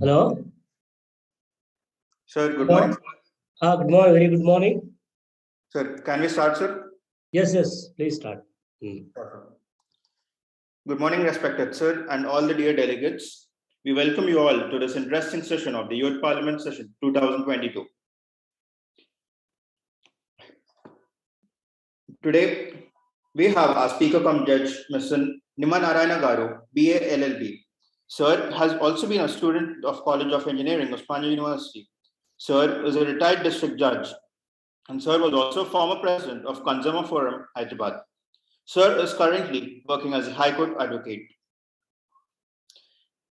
Hello. Sir, good Hello? morning. Good morning. Very good morning. Sir, can we start, sir? Yes. Please start. Good morning, respected sir, and all the dear delegates. We welcome you all to this interesting session of the Youth Parliament Session 2022. Today, we have our speaker cum judge, Mr. Nima Narayana Garu, BA LLB. Sir has also been a student of College of Engineering, Osmania University. Sir is a retired district judge, and Sir was also former president of Consumer Forum, Hyderabad. Sir is currently working as a High Court advocate.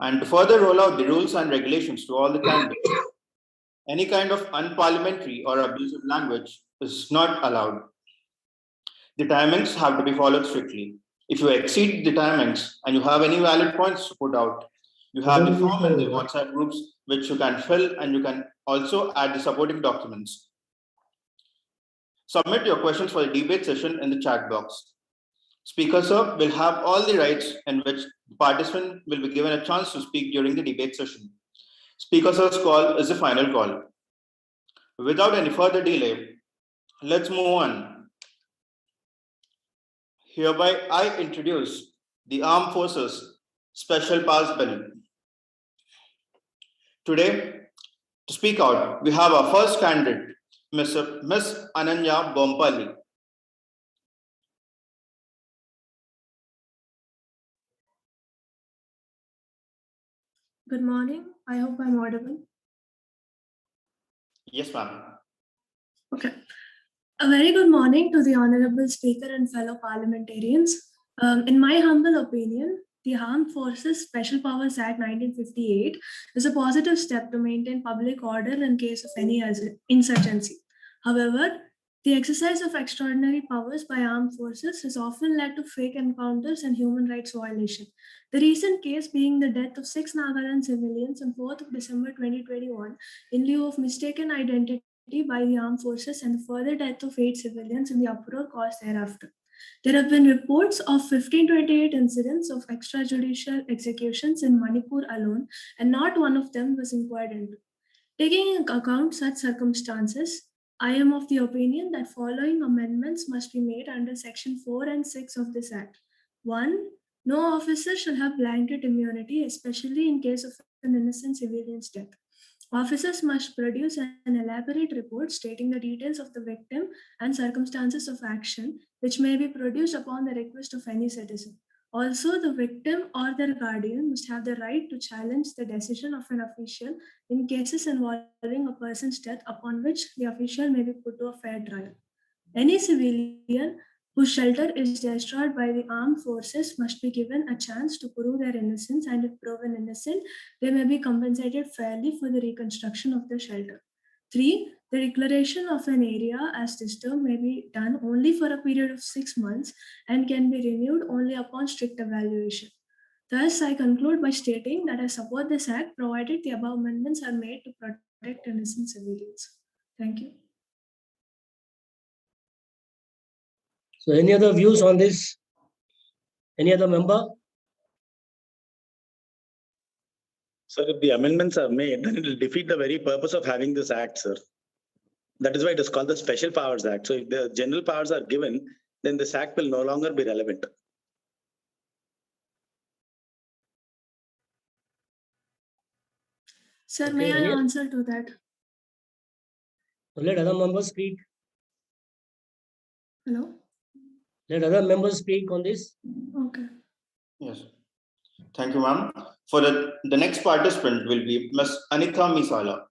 And to further roll out the rules and regulations to all the candidates, any kind of unparliamentary or abusive language is not allowed. The timings have to be followed strictly. If you exceed the timings and you have any valid points to put out, you have the form in the WhatsApp groups which you can fill, and you can also add the supporting documents. Submit your questions for the debate session in the chat box. Speaker sir will have all the rights in which the participant will be given a chance to speak during the debate session. Speaker sir's call is the final call. Without any further delay, let's move on. Hereby, I introduce the Armed Forces Special Powers Bill. Today, to speak out, we have our first candidate, Miss Ananya Bompali. Good morning. I hope I'm audible. Yes, ma'am. Okay. A very good morning to the Honorable Speaker and fellow parliamentarians. In my humble opinion, the Armed Forces Special Powers Act 1958 is a positive step to maintain public order in case of any insurgency. However, the exercise of extraordinary powers by armed forces has often led to fake encounters and human rights violation. The recent case being the death of 6 Nagaland civilians on 4th of December 2021 in lieu of mistaken identity by the armed forces, and the further death of 8 civilians in the uproar caused thereafter. There have been reports of 1528 incidents of extrajudicial executions in Manipur alone, and not one of them was inquired into. Taking into account such circumstances, I am of the opinion that following amendments must be made under Section 4 and 6 of this Act. 1. No officer shall have blanket immunity, especially in case of an innocent civilian's death. Officers must produce an elaborate report stating the details of the victim and circumstances of action, which may be produced upon the request of any citizen. Also, the victim or their guardian must have the right to challenge the decision of an official in cases involving a person's death upon which the official may be put to a fair trial. Any civilian whose shelter is destroyed by the armed forces must be given a chance to prove their innocence, and if proven innocent, they may be compensated fairly for the reconstruction of the shelter. 3. The declaration of an area as disturbed may be done only for a period of 6 months and can be renewed only upon strict evaluation. Thus, I conclude by stating that I support this Act provided the above amendments are made to protect innocent civilians. Thank you. So, any other views on this? Any other member? Sir, if the amendments are made, then it will defeat the very purpose of having this Act, sir. That is why it is called the Special Powers Act. So if the general powers are given, then this Act will no longer be relevant. Sir, okay, may I answer to that? Let other members speak. Hello? Let other members speak on this. Okay. Yes. Thank you, ma'am. For the next participant will be Ms. Anita Misala.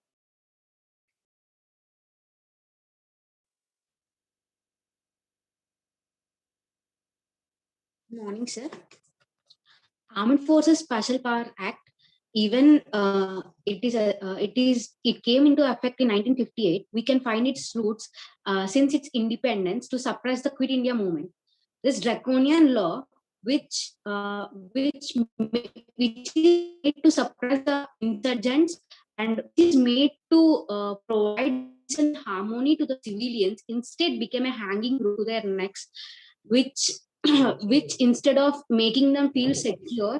Good morning, sir. Armed Forces Special Power Act, even it came into effect in 1958. We can find its roots since its independence to suppress the Quit India movement. This draconian law, which is made to suppress the insurgents and is made to provide harmony to the civilians, instead became a hanging rope to their necks, which instead of making them feel secure,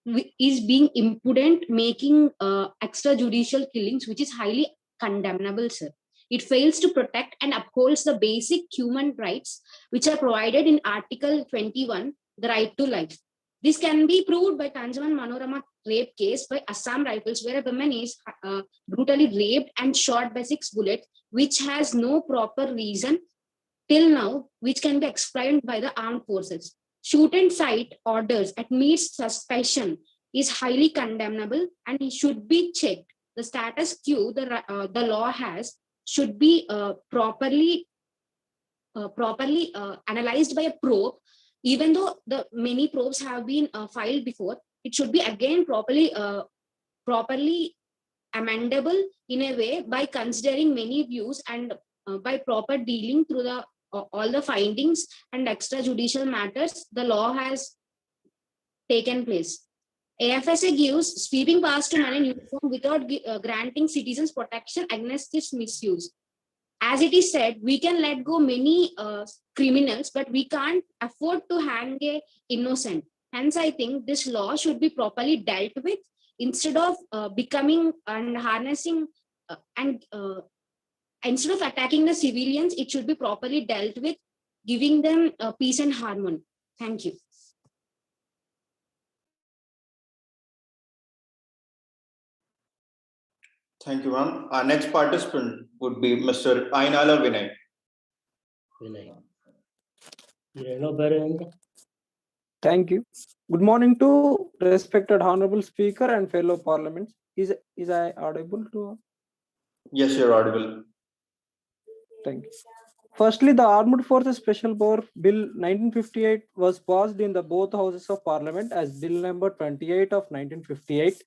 is being impudent, making extrajudicial killings, which is highly condemnable, sir. It fails to protect and upholds the basic human rights which are provided in Article 21, the right to life. This can be proved by Tanjaman Manorama rape case by Assam Rifles, where a woman is brutally raped and shot by 6 bullets, which has no proper reason till now, which can be explained by the armed forces. Shoot and sight orders at meets suspicion is highly condemnable and it should be checked. The status quo the law has should be properly analyzed by a probe. Even though the many probes have been filed before, it should be again properly amendable in a way by considering many views and by proper dealing through the all the findings and extrajudicial matters the law has taken place. AFSA gives sweeping powers to men in uniform without granting citizens protection against this misuse. As it is said, we can let go many criminals, but we can't afford to hang a innocent. Hence, I think this law should be properly dealt with instead of becoming and harnessing instead of attacking the civilians. It should be properly dealt with, giving them peace and harmony. Thank you. Thank you, ma'am. Our next participant would be Mr. Ainala Vinay. Thank you. Good morning to respected honorable speaker and fellow parliaments. Is I audible to? Yes, you're audible. Thank you. Firstly, the Armed Forces Special Power Bill 1958 was passed in the both houses of parliament as bill number 28 of 1958.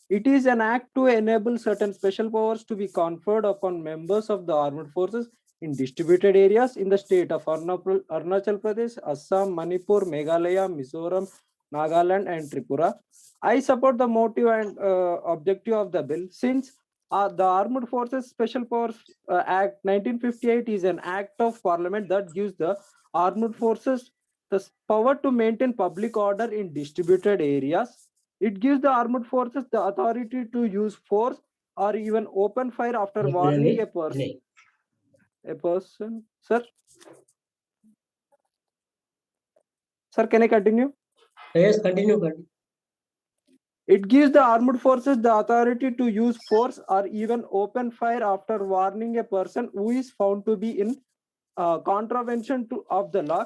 It is an act to enable certain special powers to be conferred upon members of the armed forces in distributed areas in the state of Arunachal Pradesh, Assam, Manipur, Meghalaya, Mizoram, Nagaland, and Tripura. I support the motive and objective of the bill since the Armed Forces Special Powers Act 1958 is an act of parliament that gives the armed forces the power to maintain public order in distributed areas. It gives the armed forces the authority to use force or even open fire after warning a person. Sir? Sir, can I continue? Yes, continue. It gives the armed forces the authority to use force or even open fire after warning a person who is found to be in contravention of the law.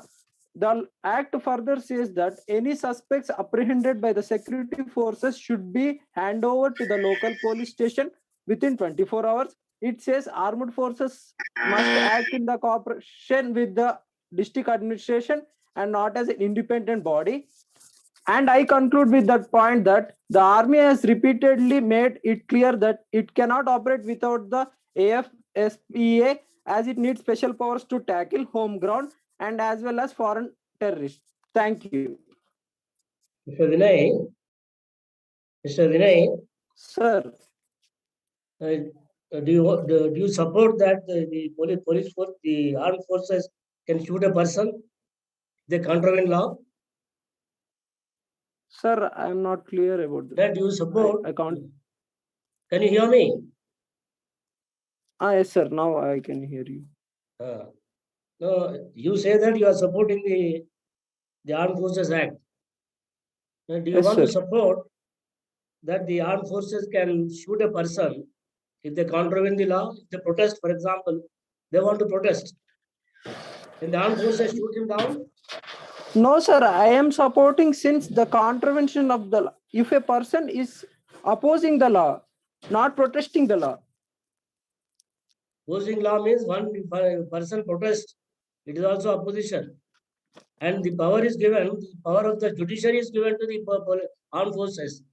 The act further says that any suspects apprehended by the security forces should be handed over to the local police station within 24 hours. It says armed forces must act in the cooperation with the district administration and not as an independent body. And I conclude with that point that the army has repeatedly made it clear that it cannot operate without the AFSPA as it needs special powers to tackle home ground and as well as foreign terrorists. Thank you. Mr. Vinay. Sir. Do you support that the police force, the armed forces can shoot a person? They contravene law? Sir, I am not clear about that. That you support? I can't. Can you hear me? Yes, sir. Now I can hear you. No, you say that you are supporting the Armed Forces Act. Now, do you want to support that the armed forces can shoot a person if they contravene the law? If they protest, for example, they want to protest. Can the armed forces shoot him down? No, sir. I am supporting since the contravention of the law. If a person is opposing the law, not protesting the law. Opposing law means one person protests. It is also opposition. And the power is given, the power of the judiciary is given to the armed forces.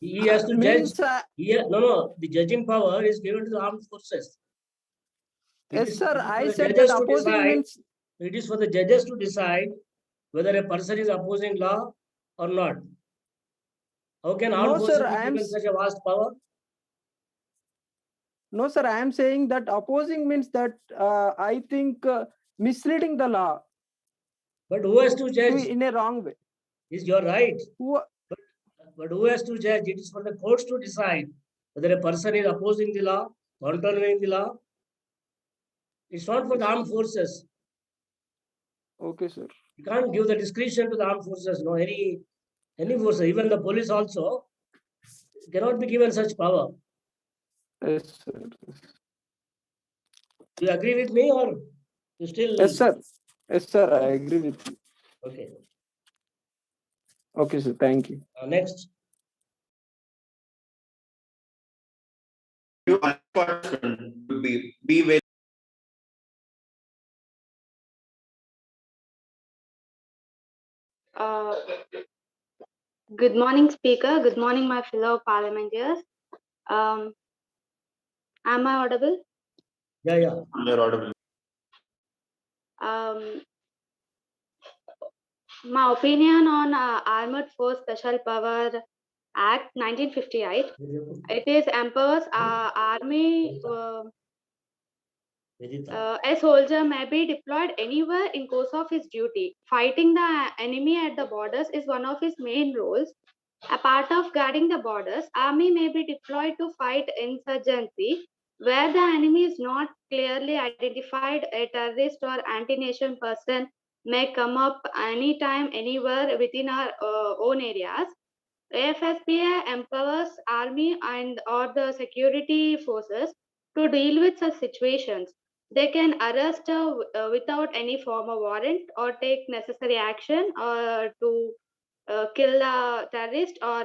He has to judge. The judging power is given to the armed forces. Yes, sir. I said that opposing means. It is for the judges to decide whether a person is opposing law or not. How can armed forces be given such a vast power? No, sir. I am saying that opposing means that I think misleading the law. But who has to judge? In a wrong way. Is your right. But who has to judge? It is for the courts to decide whether a person is opposing the law, contravening the law. It's not for the armed forces. Okay, sir. You can't give the discretion to the armed forces. No, any force, even the police also cannot be given such power. Yes, sir. Do you agree with me or you still? Yes, sir. Yes, sir. I agree with you. Okay. Okay, sir. Thank you. Next. You participant would be very Good morning, Speaker. Good morning, my fellow parliamentarians. Am I audible? Yeah. you're audible. My opinion on Armored Force Special Power Act 1958. It is empowers army. A soldier may be deployed anywhere in course of his duty. Fighting the enemy at the borders is one of his main roles. A part of guarding the borders, army may be deployed to fight insurgency where the enemy is not clearly identified. A terrorist or anti-nation person may come up anytime, anywhere within our own areas. AFSPA empowers army and or the security forces to deal with such situations. They can arrest without any form of warrant or take necessary action to kill the terrorist or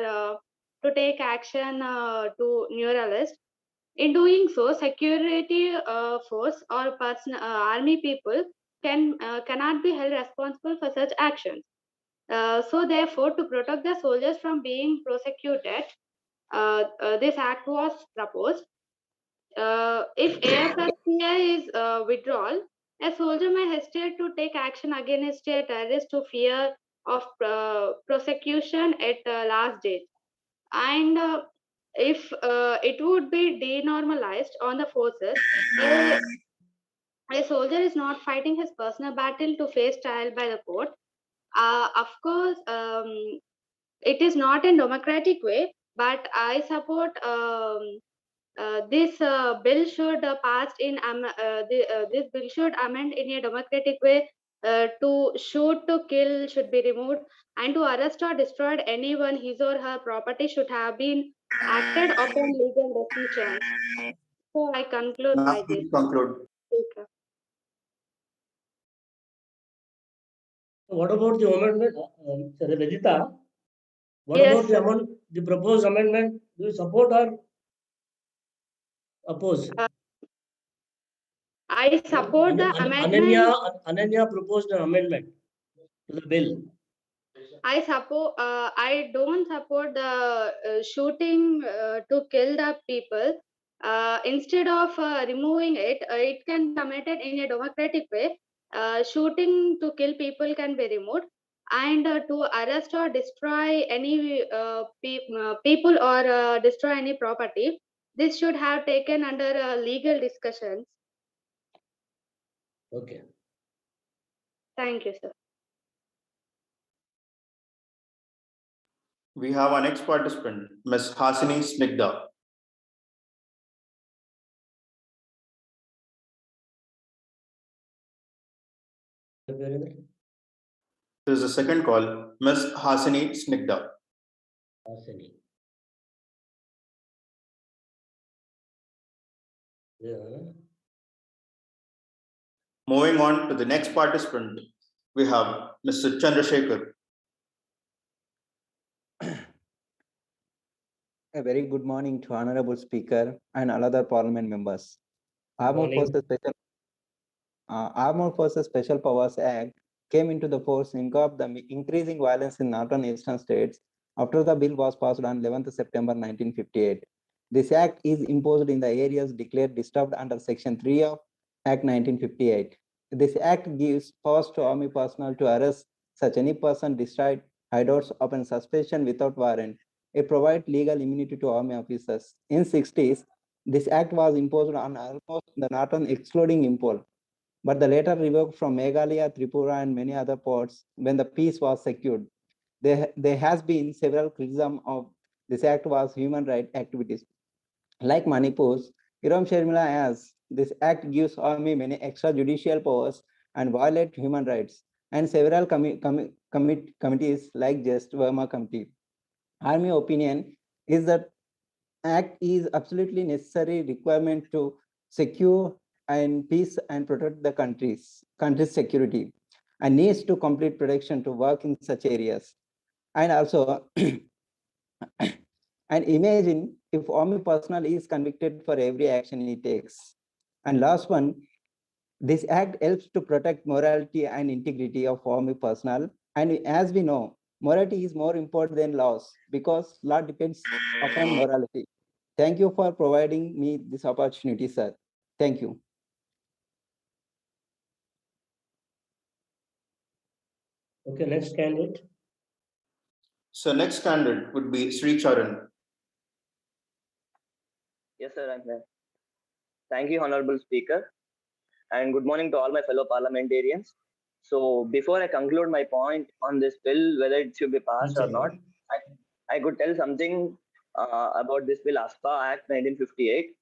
to take action to neuralist. In doing so, security force or army people cannot be held responsible for such actions. So therefore, to protect the soldiers from being prosecuted, this act was proposed. If AFSPA is withdrawal, a soldier may hesitate to take action against a terrorist to fear of prosecution at the last date. And if it would be denormalized on the forces, a soldier is not fighting his personal battle to face trial by the court. Of course, it is not in democratic way, but I support this bill should passed in this bill should amend in a democratic way. To shoot to kill should be removed, and to arrest or destroy anyone, his or her property should have been acted upon legal decisions. So I conclude Now, by this. please conclude. Speaker. What about the amendment, Vedita? What Yes, about the proposed amendment? Do you support or oppose? I support the amendment. Ananya proposed an amendment to the bill. I don't support the shooting to kill the people. Instead of removing it, it can be committed in a democratic way. Shooting to kill people can be removed, and to arrest or destroy any people or destroy any property, this should have taken under legal discussions. Okay. Thank you, sir. We have our next participant, Ms. Hasini Snigdha. This is the second call, Ms. Hasini Snigdha. Hasini. Yeah. Moving on to the next participant, we have Mr. Chandrasekhar. A very good morning to Honorable Speaker and other Parliament members. Armed Forces Special Powers Act came into the force in of the increasing violence in northern eastern states after the bill was passed on 11th September 1958. This act is imposed in the areas declared disturbed under Section 3 of Act 1958. This act gives powers to army personnel to arrest such any person, destroy hideouts upon suspicion without warrant. It provides legal immunity to army officers. In 60s, this act was imposed on almost the northern excluding Impol, but the later revoked from Meghalaya, Tripura, and many other ports when the peace was secured. there has been several criticism of this act was human rights activities. Like Manipur's, Iram Sharmila as this act gives army many extrajudicial powers and violate human rights. And several committees like Just Verma Committee. Army opinion is that act is absolutely necessary requirement to secure and peace and protect the country's security and needs to complete protection to work in such areas. And also and imagine if army personnel is convicted for every action he takes. And last one, this act helps to protect morality and integrity of army personnel. And as we know, morality is more important than laws because law depends upon morality. Thank you for providing me this opportunity, sir. Thank you. Okay, next candidate. So next candidate would be Sri Charan. Yes, sir, I'm here. Thank you, Honorable Speaker, and good morning to all my fellow parliamentarians. So before I conclude my point on this bill, whether it should be passed or not, I could tell something about this bill, ASPA Act 1958.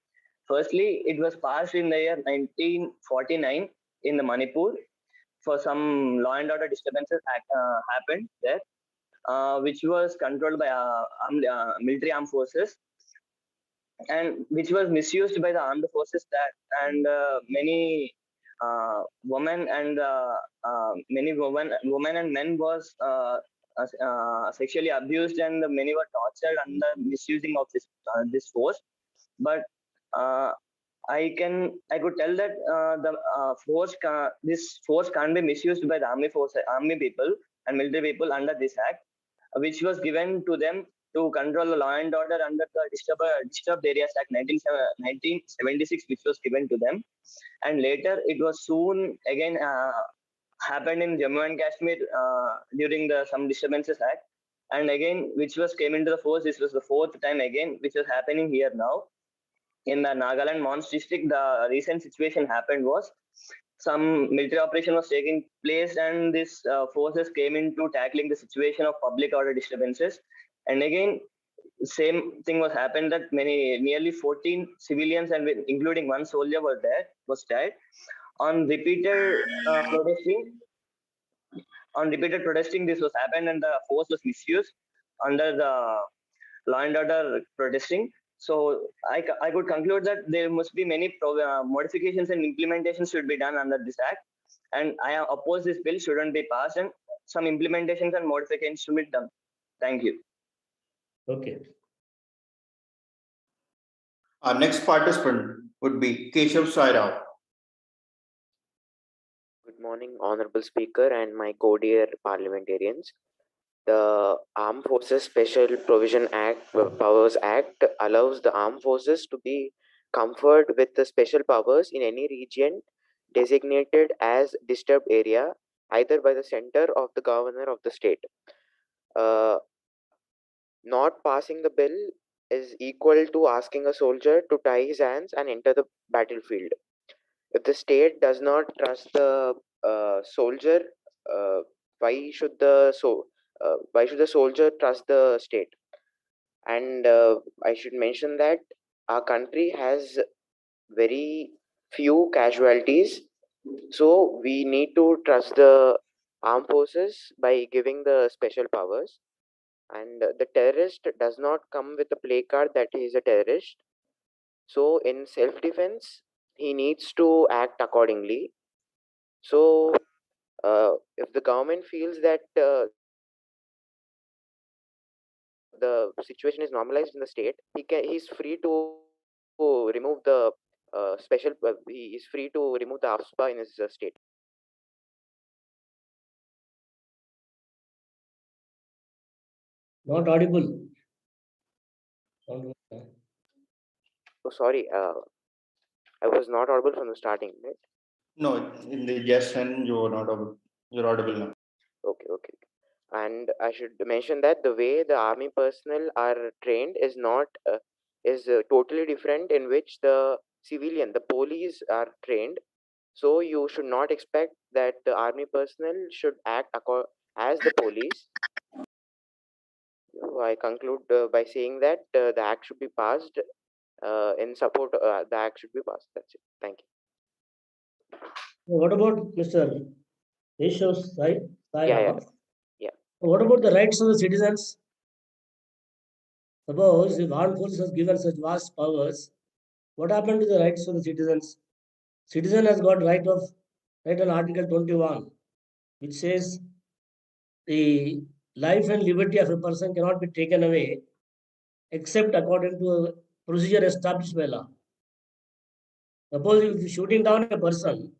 Firstly, it was passed in the year 1949 in the Manipur for some law and order disturbances happened there, which was controlled by military armed forces and which was misused by the armed forces that and many women and women and men was sexually abused and many were tortured under misusing of this force. But uh, I could tell that the this force can't be misused by the army people and military people under this act, which was given to them to control the law and order under the Disturbed Areas Act 1976, which was given to them. And later it was soon again happened in Jammu and Kashmir during the some disturbances act. And again, which was came into the force. This was the fourth time again, which was happening here now. In the Nagaland Mons district, the recent situation happened was some military operation was taking place and these forces came into tackling the situation of public order disturbances. And again, same thing was happened that nearly 14 civilians and including one soldier was dead on repeated protesting. On repeated protesting, this was happened and the force was misused under the law and order protesting. So I could conclude that there must be many modifications and implementations should be done under this act. And I oppose this bill shouldn't be passed and some implementations and modifications should be done. Thank you. Okay. Our next participant would be Keshav Sairao. Good morning, Honorable Speaker and my co-dear parliamentarians. The Armed Forces Special Provision Act, Powers Act allows the armed forces to be conferred with the special powers in any region designated as disturbed area, either by the center or the governor of the state. Not passing the bill is equal to asking a soldier to tie his hands and enter the battlefield. If the state does not trust the soldier, why should the soldier trust the state? And I should mention that our country has very few casualties, so we need to trust the armed forces by giving the special powers. And the terrorist does not come with a play card that he is a terrorist. So in self-defense, he needs to act accordingly. So if the government feels that the situation is normalized in the state, he's free to remove the he is free to remove the AFSPA in his state. Not audible. Oh, sorry, I was not audible from the starting, right? No, in the yes and you're not audible. You're audible now. Okay. And I should mention that the way the army personnel are trained is not is totally different in which the civilian, the police are trained. So you should not expect that the army personnel should act as the police. So I conclude by saying that the act should be passed in support. The act should be passed. That's it. Thank you. What about Mr. Yeshov Sai? Yeah. What about the rights of the citizens? Suppose if armed forces has given such vast powers, what happened to the rights of the citizens? Citizen has got right on Article 21, which says the life and liberty of a person cannot be taken away except according to a procedure established by law. Suppose if shooting down a person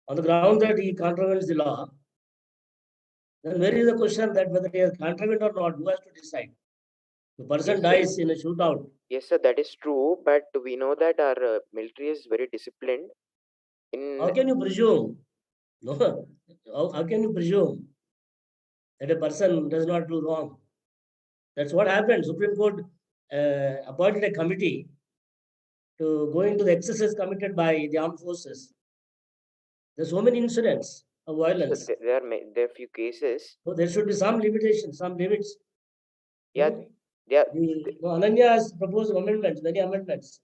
on the ground that he contravenes the law, then where is the question that whether he has contravened or not? Who has to decide? The person dies in a shootout. Yes, sir, that is true. But we know that our military is very disciplined. How can you presume? No. How can you presume that a person does not do wrong? That's what happened. Supreme Court appointed a committee to go into the excesses committed by the armed forces. There's so many incidents of violence. So there are few cases. So there should be some limitations, some limits. Yeah. Ananya has proposed amendments, many amendments.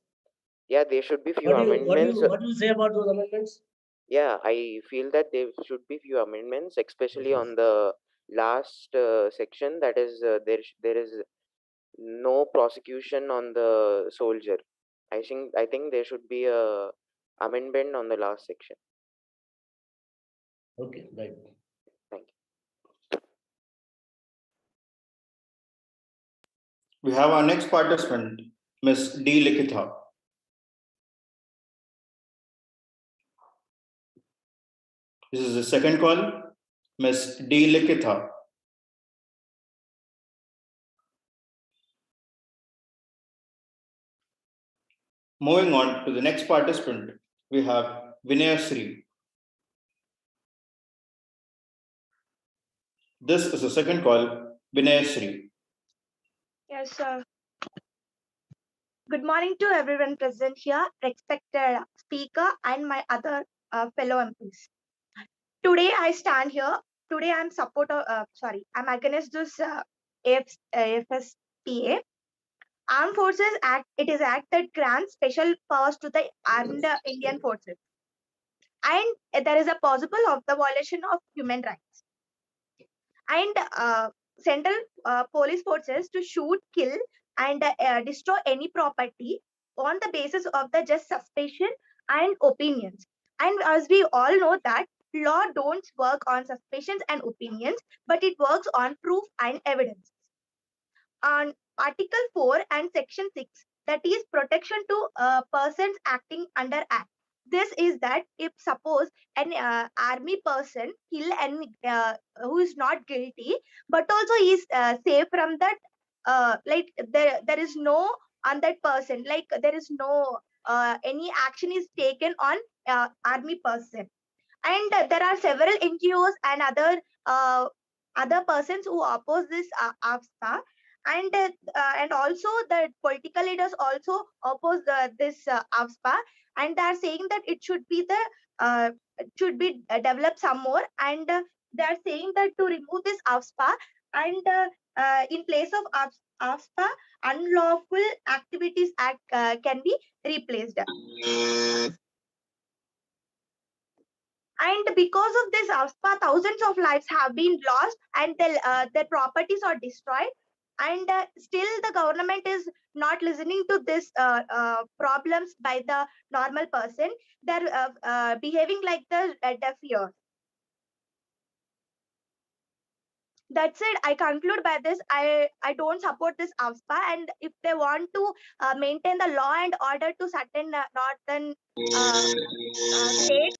Yeah, there should be few amendments. What do you say about those amendments? Yeah, I feel that there should be few amendments, especially on the last section. That is, there is no prosecution on the soldier. I think there should be a amendment on the last section. Okay, right. Thank you. We have our next participant, Ms. D. Likitha. This is the second call. Ms. D. Likitha. Moving on to the next participant, we have Vinay Sri. This is the second call, Vinay Sri. Yes, sir. Good morning to everyone present here, respected speaker and my other fellow MPs. Today I stand here. Today I'm I'm against this AFSPA. Armed Forces Act. It is act that grants special powers to the armed Indian forces, and there is a possible of the violation of human rights. And central police forces to shoot, kill, and destroy any property on the basis of the just suspicion and opinions. And as we all know that law don't work on suspicions and opinions, but it works on proof and evidence. On Article 4 and Section 6, that is protection to persons acting under Act. This is that if suppose an army person kill and who is not guilty, but also is safe from that, like there is no on that person, like there is no any action is taken on army person. And there are several NGOs and other persons who oppose this AFSPA, and also the political leaders also oppose this AFSPA, and they are saying that it should be developed some more, and they are saying that to remove this AFSPA, and in place of AFSPA, unlawful activities act can be replaced. And because of this AFSPA, thousands of lives have been lost, and their properties are destroyed. And still the government is not listening to this problems by the normal person. They're behaving like the deaf ears. That's it. I conclude by this. I don't support this AFSPA, and if they want to maintain the law and order to certain northern states,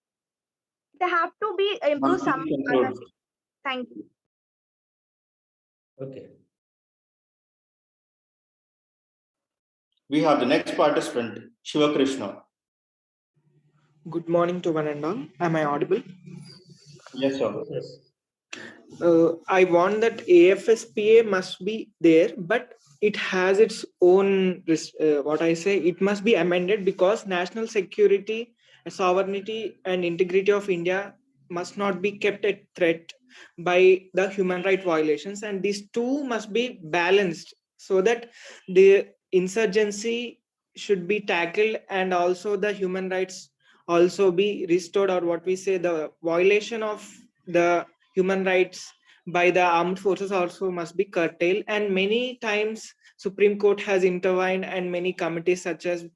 they have to be improve some other. Thank you. Okay. We have the next participant, Shiva Krishna. Good morning to one and all. Am I audible? Yes, sir. Yes. I want that AFSPA must be there, but it has its own, it must be amended, because national security, sovereignty and integrity of India must not be kept at threat. by the human right violations, and these two must be balanced so that the insurgency should be tackled and also the human rights also be restored, or what we say the violation of the human rights by the armed forces also must be curtailed. And many times Supreme Court has intervened, and many committees such as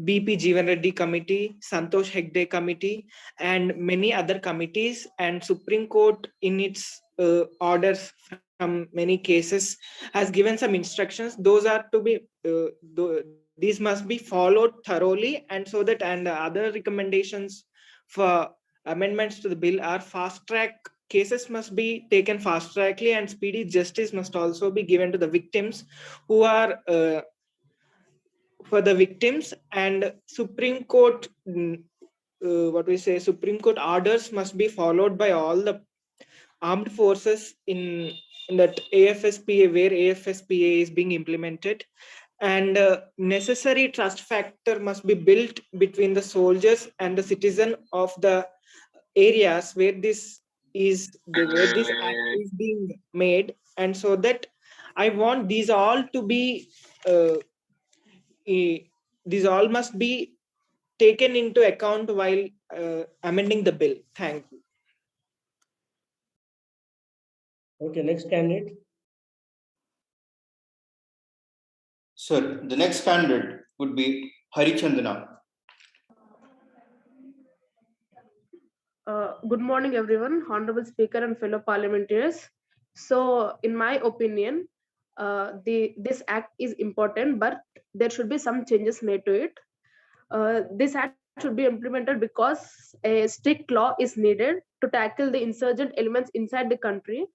BP Jeevan Reddy Committee, Santosh Hegde Committee, and many other committees, and Supreme Court in its orders from many cases has given some instructions. Those are to be these must be followed thoroughly, and so that and other recommendations for amendments to the bill are fast track cases must be taken fast trackly, and speedy justice must also be given to the victims who are for the victims. And Supreme Court Supreme Court orders must be followed by all the armed forces in that AFSPA, where AFSPA is being implemented, and necessary trust factor must be built between the soldiers and the citizen of the areas where this act is being made. And so that I want these all to be these all must be taken into account while amending the bill. Thank you. Okay, next candidate. Sir, the next candidate would be Hari Chandana. Good morning, everyone, Honorable Speaker and fellow parliamentarians. So, in my opinion, this act is important, but there should be some changes made to it. This act should be implemented because a strict law is needed to tackle the insurgent elements inside the country,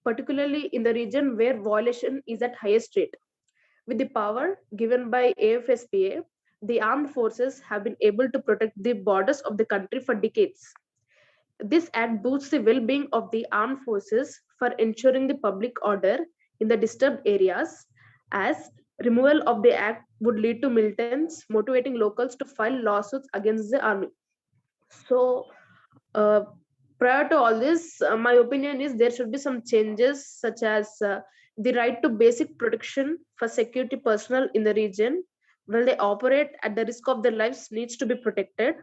particularly in the region where violation is at highest rate. With the power given by AFSPA, the armed forces have been able to protect the borders of the country for decades. This act boosts the well-being of the armed forces for ensuring the public order in the disturbed areas, as removal of the act would lead to militants motivating locals to file lawsuits against the army. So, prior to all this, my opinion is there should be some changes, such as the right to basic protection for security personnel in the region while they operate at the risk of their lives needs to be protected.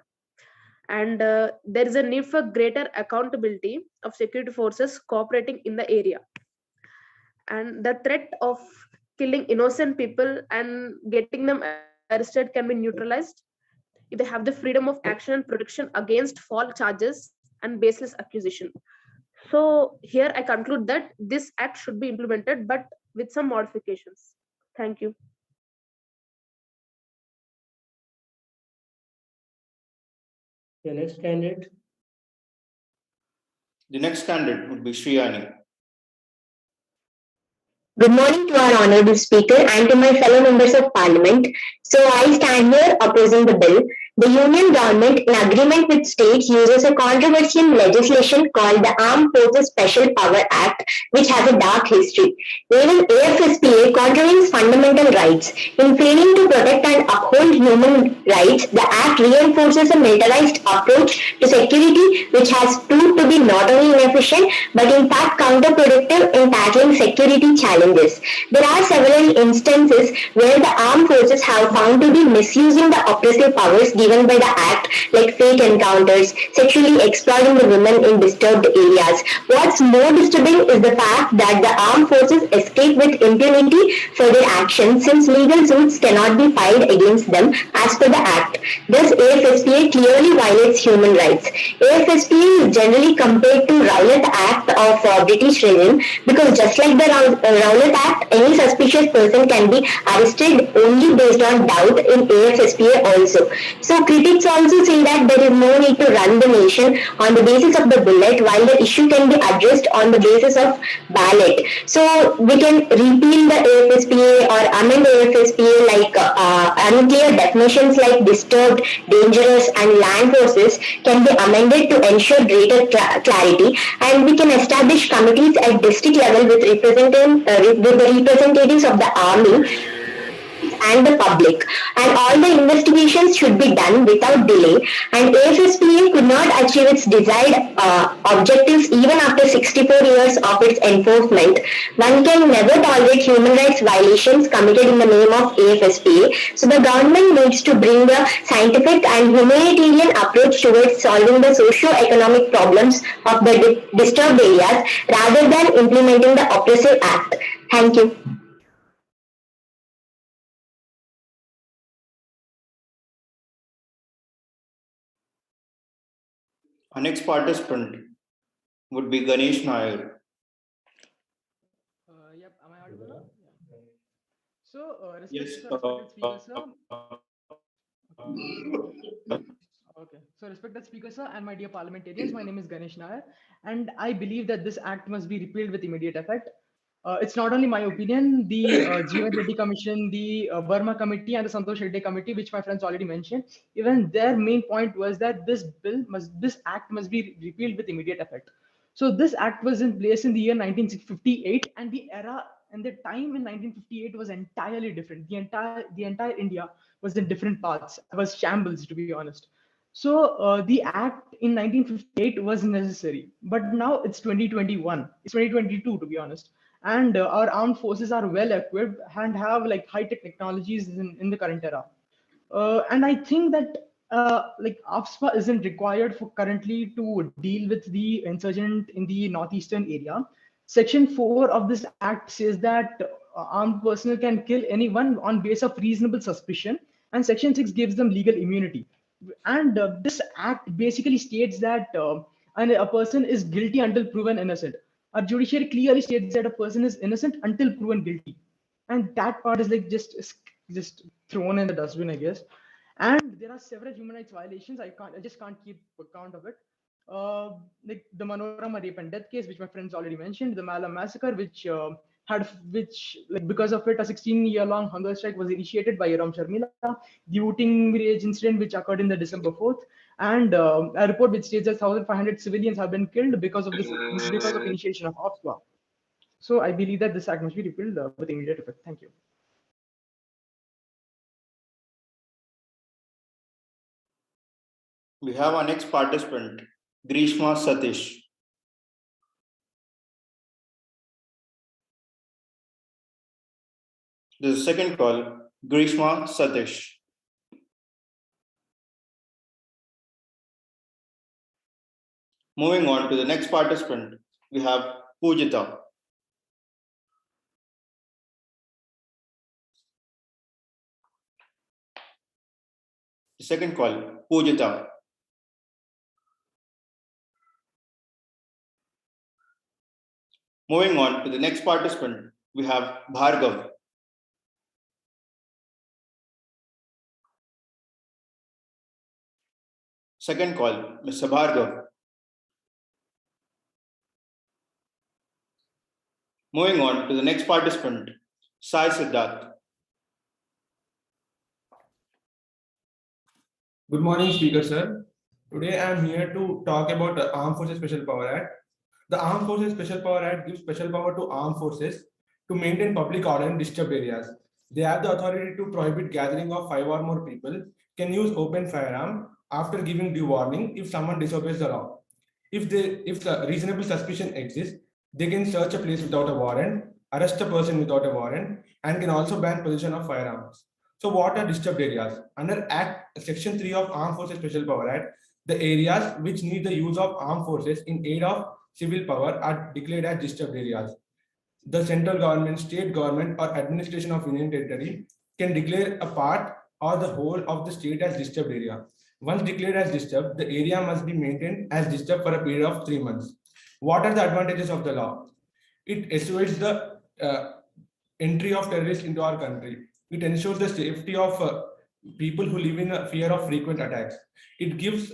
And there is a need for greater accountability of security forces cooperating in the area. And the threat of killing innocent people and getting them arrested can be neutralized if they have the freedom of action and protection against false charges and baseless accusation. So here I conclude that this act should be implemented, but with some modifications. Thank you. The next candidate. The next candidate would be Shriyani. Good morning to our Honorable Speaker and to my fellow members of Parliament. So I stand here opposing the bill. The Union government, in agreement with states, uses a controversial legislation called the Armed Forces Special Power Act, which has a dark history. Even AFSPA contravenes fundamental rights. In failing to protect and uphold human rights, the act reinforces a militarized approach to security, which has proved to be not only inefficient, but in fact counterproductive in tackling security challenges. There are several instances where the armed forces have found to be misusing the oppressive powers given by the act, like fake encounters, sexually exploiting the women in disturbed areas. What's more disturbing is the fact that the armed forces escape with impunity for their actions, since legal suits cannot be filed against them as per the act. Thus, AFSPA clearly violates human rights. AFSPA is generally compared to Rowlatt Act of British regime, because just like the Rowlatt Act, any suspicious person can be arrested only based on doubt in AFSPA also. So critics also say that there is no need to run the nation on the basis of the bullet, while the issue can be addressed on the basis of ballot. So we can repeal the AFSPA or amend the AFSPA, like unclear definitions like disturbed, dangerous and land forces can be amended to ensure greater clarity, and we can establish committees at district level with the representatives of the army and the public, and all the investigations should be done without delay, and AFSPA could not achieve its desired objectives even after 64 years of its enforcement. One can never tolerate human rights violations committed in the name of AFSPA, so the government needs to bring a scientific and humanitarian approach towards solving the socio-economic problems of the disturbed areas rather than implementing the oppressive act. Thank you. Our next participant would be Ganesh Nair. Yep, am I audible now? Yeah. So, Yes. Okay. So, respected speaker, sir, and my dear parliamentarians, my name is Ganesh Nair, and I believe that this act must be repealed with immediate effect. It's not only my opinion, the Jeevan Reddy Commission, the Burma Committee, and the Santosh Reddy Committee, which my friends already mentioned, even their main point was that this act must be repealed with immediate effect. So this act was in place in the year 1958, and the era and the time in 1958 was entirely different. The entire India was in different paths. It was shambles, to be honest. So the act in 1958 was necessary, but now it's 2021. It's 2022, to be honest. And our armed forces are well equipped and have like high-tech technologies in the current era. And I think that like AFSPA isn't required for currently to deal with the insurgent in the northeastern area. Section 4 of this act says that armed personnel can kill anyone on base of reasonable suspicion, and Section 6 gives them legal immunity. And this act basically states that a person is guilty until proven innocent. Our judiciary clearly states that a person is innocent until proven guilty, and that part is like just thrown in the dustbin, I guess. And there are several human rights violations. I just can't keep account of it. Like the Manorama rape and death case, which my friends already mentioned, the Mallam massacre, which like because of it, a 16-year-long hunger strike was initiated by Ram Sharmila. The voting village incident, which occurred in the December 4th, and a report which states that 1,500 civilians have been killed because of initiation of AFSPA. So I believe that this act must be repealed with immediate effect. Thank you. We have our next participant, Grishma Satish. This is second call, Grishma Satish. Moving on to the next participant, we have Pujita. The second call, Pujita. Moving on to the next participant, we have Bhargav. Second call, Mr. Bhargav. Moving on to the next participant, Sai Siddharth. Good morning, Speaker Sir. Today I am here to talk about the Armed Forces Special Power Act. The Armed Forces Special Power Act gives special power to armed forces to maintain public order in disturbed areas. They have the authority to prohibit gathering of 5 or more people, can use open firearm after giving due warning if someone disobeys the law. If the reasonable suspicion exists, they can search a place without a warrant, arrest a person without a warrant, and can also ban possession of firearms. So what are disturbed areas? Under Section 3 of Armed Forces Special Power Act, the areas which need the use of armed forces in aid of civil power are declared as disturbed areas. The central government, state government, or administration of Union Territory can declare a part or the whole of the state as disturbed area. Once declared as disturbed, the area must be maintained as disturbed for a period of 3 months. What are the advantages of the law? It assuages the entry of terrorists into our country. It ensures the safety of people who live in a fear of frequent attacks. It gives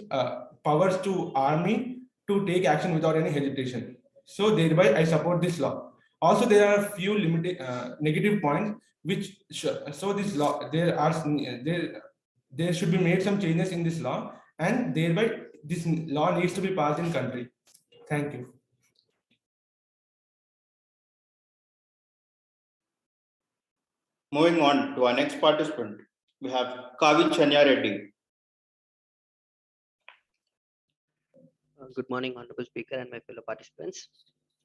powers to army to take action without any hesitation. So thereby I support this law. Also, there are a few limited negative points which so this law there should be made some changes in this law, and thereby this law needs to be passed in country. Thank you. Moving on to our next participant, we have Kavi Chanya Reddy. Good morning, Honorable Speaker and my fellow participants.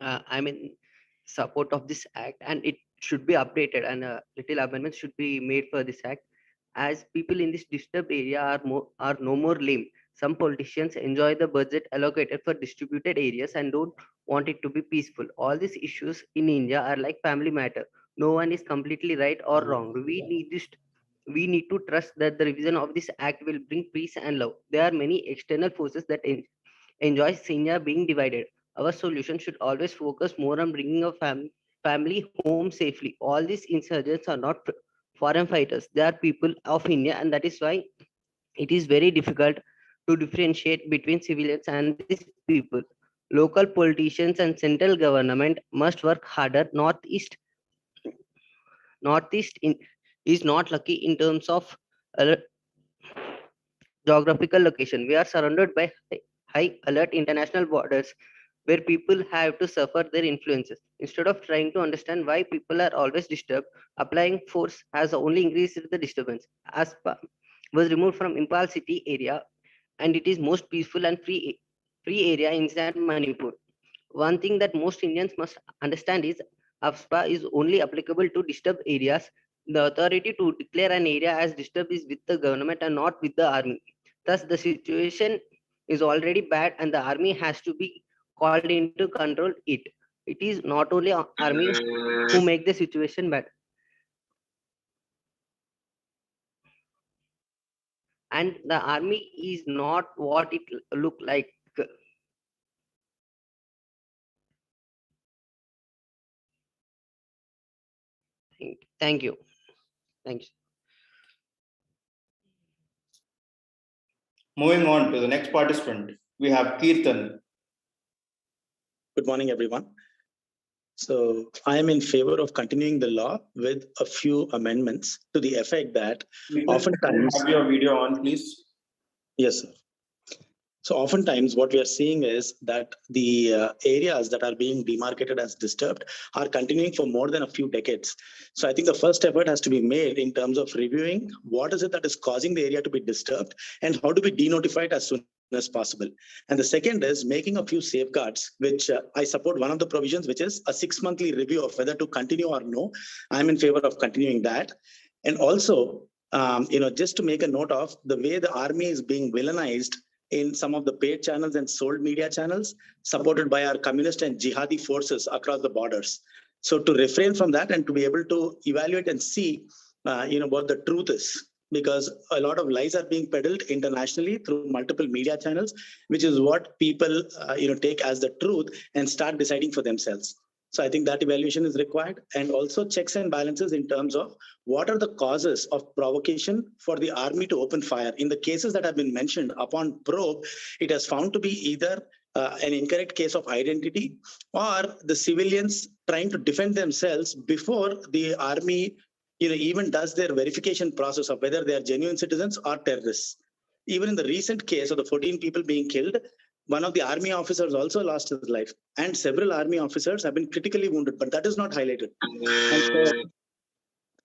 I'm in support of this act, and it should be updated, and little amendments should be made for this act, as people in this disturbed area are no more lame. Some politicians enjoy the budget allocated for distributed areas and don't want it to be peaceful. All these issues in India are like family matter. No one is completely right or wrong. We need to trust that the revision of this act will bring peace and love. There are many external forces that enjoy India being divided. Our solution should always focus more on bringing a family home safely. All these insurgents are not foreign fighters. They are people of India, and that is why it is very difficult to differentiate between civilians and these people. Local politicians and central government must work harder. Northeast is not lucky in terms of uh, geographical location. We are surrounded by high alert international borders where people have to suffer their influences. Instead of trying to understand why people are always disturbed, applying force has only increased the disturbance. ASPA was removed from Impal city area, and it is most peaceful and free area inside Manipur. One thing that most Indians must understand is AFSPA is only applicable to disturbed areas. The authority to declare an area as disturbed is with the government and not with the army. Thus, the situation is already bad, and the army has to be called in to control it. It is not only army who make the situation bad. And the army is not what it look like. Thank you. Thanks. Moving on to the next participant, we have Kirtan. Good morning, everyone. So I am in favor of continuing the law with a few amendments to the effect that oftentimes... Have your video on, please. Yes, sir. So oftentimes what we are seeing is that the areas that are being demarcated as disturbed are continuing for more than a few decades. So I think the first effort has to be made in terms of reviewing what is it that is causing the area to be disturbed and how do we denotify it as soon as possible. And the second is making a few safeguards, which I support one of the provisions, which is a 6-monthly review of whether to continue or no. I'm in favor of continuing that. And also, just to make a note of the way the army is being villainized in some of the paid channels and sold media channels supported by our communist and jihadi forces across the borders. So to refrain from that and to be able to evaluate and see, what the truth is, because a lot of lies are being peddled internationally through multiple media channels, which is what people, take as the truth and start deciding for themselves. So I think that evaluation is required, and also checks and balances in terms of what are the causes of provocation for the army to open fire. In the cases that have been mentioned, upon probe, it has found to be either an incorrect case of identity or the civilians trying to defend themselves before the army even does their verification process of whether they are genuine citizens or terrorists. Even in the recent case of the 14 people being killed, one of the army officers also lost his life, and several army officers have been critically wounded, but that is not highlighted.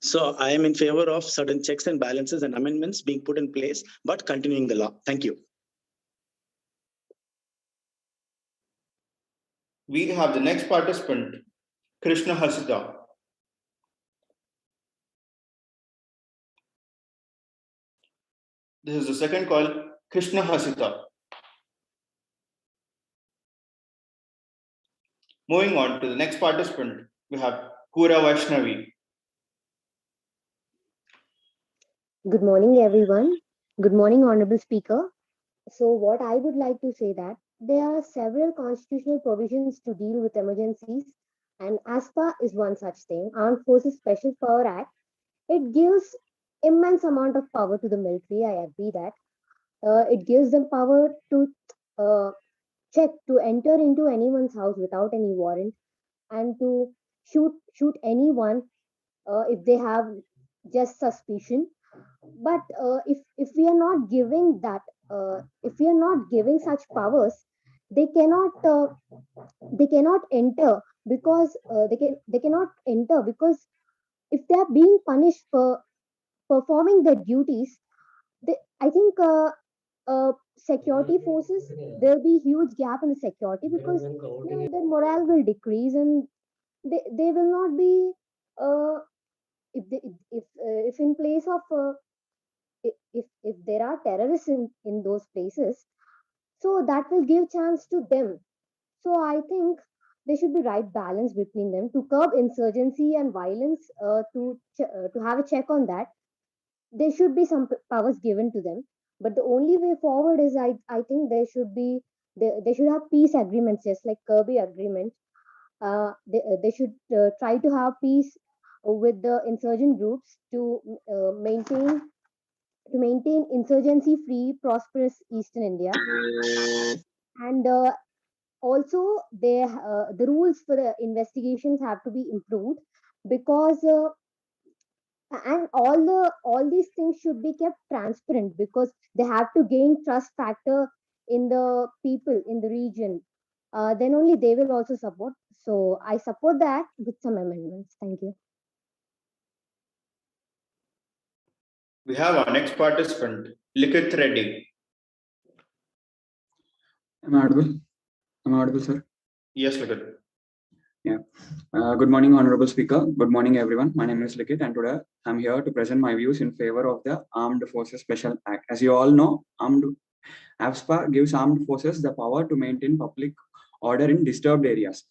So I am in favor of certain checks and balances and amendments being put in place, but continuing the law. Thank you. We have the next participant, Krishna Hasida. This is the second call, Krishna Hasida. Moving on to the next participant, we have Kura Vaishnavi. Good morning, everyone. Good morning, Honorable Speaker. So what I would like to say that there are several constitutional provisions to deal with emergencies, and ASPA is one such thing. Armed Forces Special Power Act. It gives immense amount of power to the military. I agree that it gives them power to check to enter into anyone's house without any warrant and to shoot anyone if they have just suspicion. But if we are not giving that, if we are not giving such powers, they cannot enter because they cannot enter because if they are being punished for performing their duties, I think security forces, there'll be huge gap in the security because their morale will decrease and they will not be if in place of if there are terrorists in those places, so that will give chance to them. So I think there should be right balance between them to curb insurgency and violence. To have a check on that, there should be some powers given to them. But the only way forward is I think there should be they should have peace agreements, just like Kirby agreement. They should try to have peace with the insurgent groups to maintain insurgency free prosperous eastern India. And also the rules for the investigations have to be improved because and all these things should be kept transparent because they have to gain trust factor in the people in the region. Then only they will also support. So I support that with some amendments. Thank you. We have our next participant, Likith Reddy. Am I audible? Am I audible, sir? Yes, Likith. Yeah. Good morning, Honorable Speaker. Good morning, everyone. My name is Likith, and today I'm here to present my views in favor of the Armed Forces Special Act. As you all know, AFSPA gives armed forces the power to maintain public order in disturbed areas.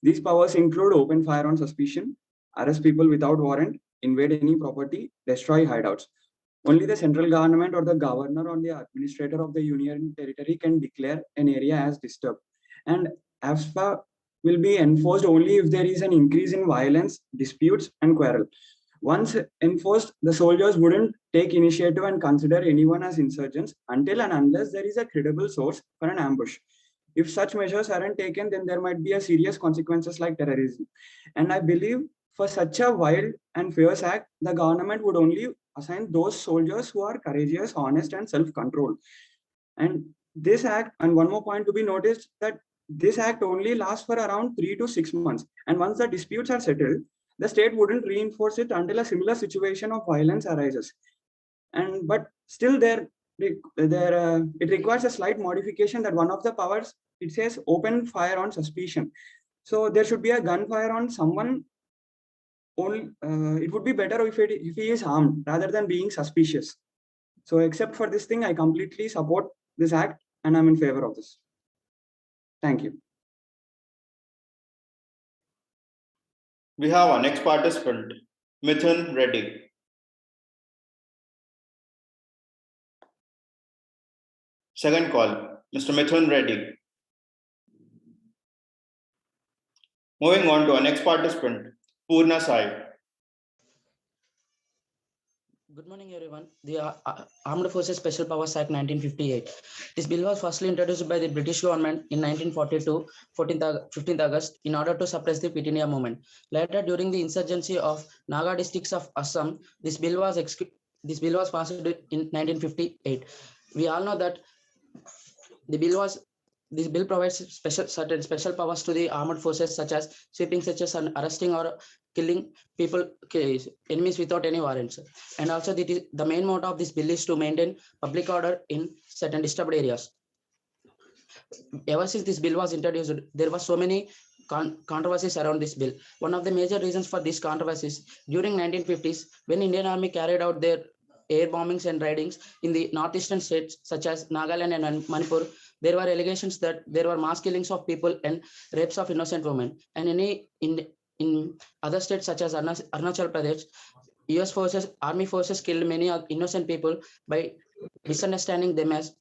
These powers include open fire on suspicion, arrest people without warrant, invade any property, destroy hideouts. Only the central government or the governor or the administrator of the union territory can declare an area as disturbed. And AFSPA will be enforced only if there is an increase in violence, disputes, and quarrel. Once enforced, the soldiers wouldn't take initiative and consider anyone as insurgents until and unless there is a credible source for an ambush. If such measures aren't taken, then there might be a serious consequences like terrorism. And I believe for such a wild and fierce act, the government would only assign those soldiers who are courageous, honest, and self-controlled. And this act, and one more point to be noticed, that this act only lasts for around 3 to 6 months. And once the disputes are settled, the state wouldn't reinforce it until a similar situation of violence arises. But still it requires a slight modification that one of the powers, it says open fire on suspicion. So there should be a gunfire on someone. It would be better if he is armed rather than being suspicious. So except for this thing, I completely support this act and I'm in favor of this. Thank you. We have our next participant, Mithun Reddy. Second call, Mr. Mithun Reddy. Moving on to our next participant, Purna Sai. Good morning, everyone. The Armed Forces Special Powers Act 1958. This bill was firstly introduced by the British government in 1942, 15th August, in order to suppress the Quit India movement. Later, during the insurgency of Naga districts of Assam, this bill was passed in 1958. We all know that this bill provides certain special powers to the armed forces, such as sweeping searches and arresting or killing enemies without any warrants. And also the main motto of this bill is to maintain public order in certain disturbed areas. Ever since this bill was introduced, there were so many controversies around this bill. One of the major reasons for these controversies, during 1950s, when Indian Army carried out their air bombings and raidings in the northeastern states such as Nagaland and Manipur, there were allegations that there were mass killings of people and rapes of innocent women. And in other states such as Arunachal Pradesh, US army forces killed many innocent people by misunderstanding them as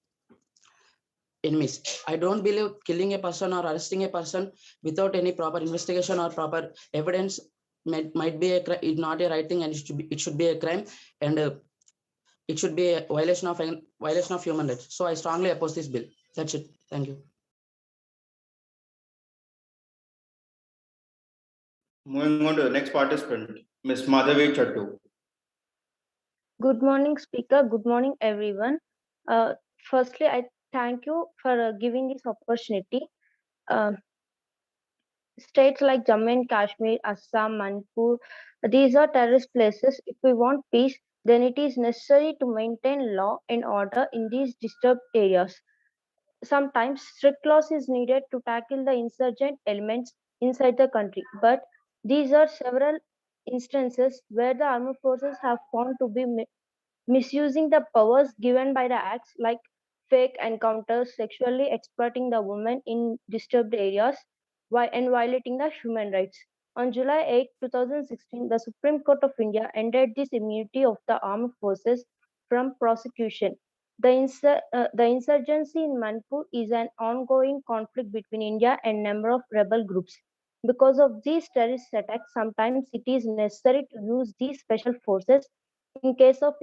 enemies. I don't believe killing a person or arresting a person without any proper investigation or proper evidence might be not a right thing, and it should be a crime, and it should be a violation of human rights. So I strongly oppose this bill. That's it. Thank you. Moving on to the next participant, Ms. Madhavi Chattu. Good morning, Speaker. Good morning, everyone. Firstly, I thank you for giving this opportunity. states like Jammu and Kashmir, Assam, Manipur, these are terrorist places. If we want peace, then it is necessary to maintain law and order in these disturbed areas. Sometimes strict laws is needed to tackle the insurgent elements inside the country, but these are several instances where the armed forces have found to be misusing the powers given by the acts, like fake encounters, sexually exploiting the women in disturbed areas, and violating the human rights. On July 8, 2016, the Supreme Court of India ended this immunity of the armed forces from prosecution. The insurgency in Manipur is an ongoing conflict between India and number of rebel groups. Because of these terrorist attacks, sometimes it is necessary to use these special forces in case of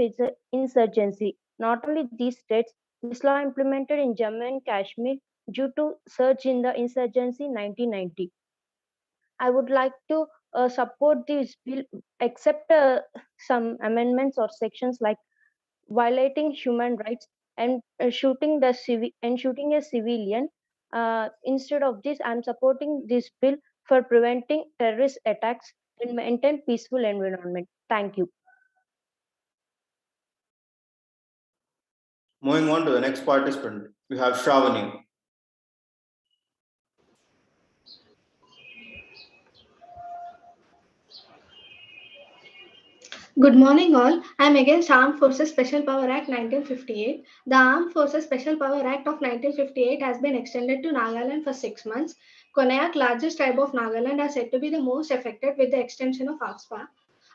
insurgency. Not only these states, this law implemented in Jammu and Kashmir due to surge in the insurgency in 1990. I would like to support this bill, except some amendments or sections like violating human rights and shooting a civilian. Instead of this, I'm supporting this bill for preventing terrorist attacks and maintain peaceful environment. Thank you. Moving on to the next participant, we have Shravani. Good morning, all. I am against Armed Forces Special Power Act 1958. The Armed Forces Special Power Act of 1958 has been extended to Nagaland for 6 months. Konayak, largest tribe of Nagaland, are said to be the most affected with the extension of AFSPA.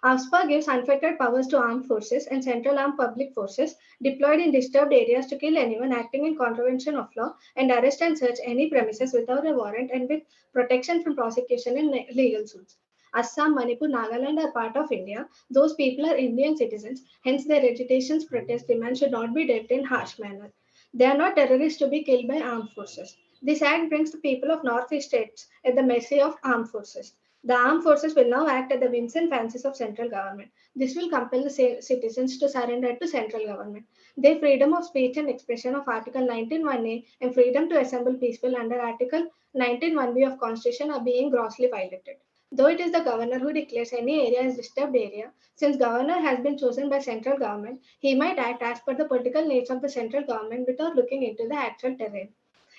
AFSPA gives unfettered powers to armed forces and central armed public forces deployed in disturbed areas to kill anyone acting in contravention of law and arrest and search any premises without a warrant and with protection from prosecution in legal suits. Assam, Manipur, Nagaland are part of India. Those people are Indian citizens, hence their agitations, protest, demands should not be dealt in harsh manner. They are not terrorists to be killed by armed forces. This act brings the people of northeast states at the mercy of armed forces. The armed forces will now act at the whims and fancies of central government. This will compel the citizens to surrender to central government. Their freedom of speech and expression of Article 19(1)(a) and freedom to assemble peaceful under Article 19(1)(b) of Constitution are being grossly violated. Though it is the governor who declares any area as disturbed area, since governor has been chosen by central government, he might act as per the political needs of the central government without looking into the actual terrain.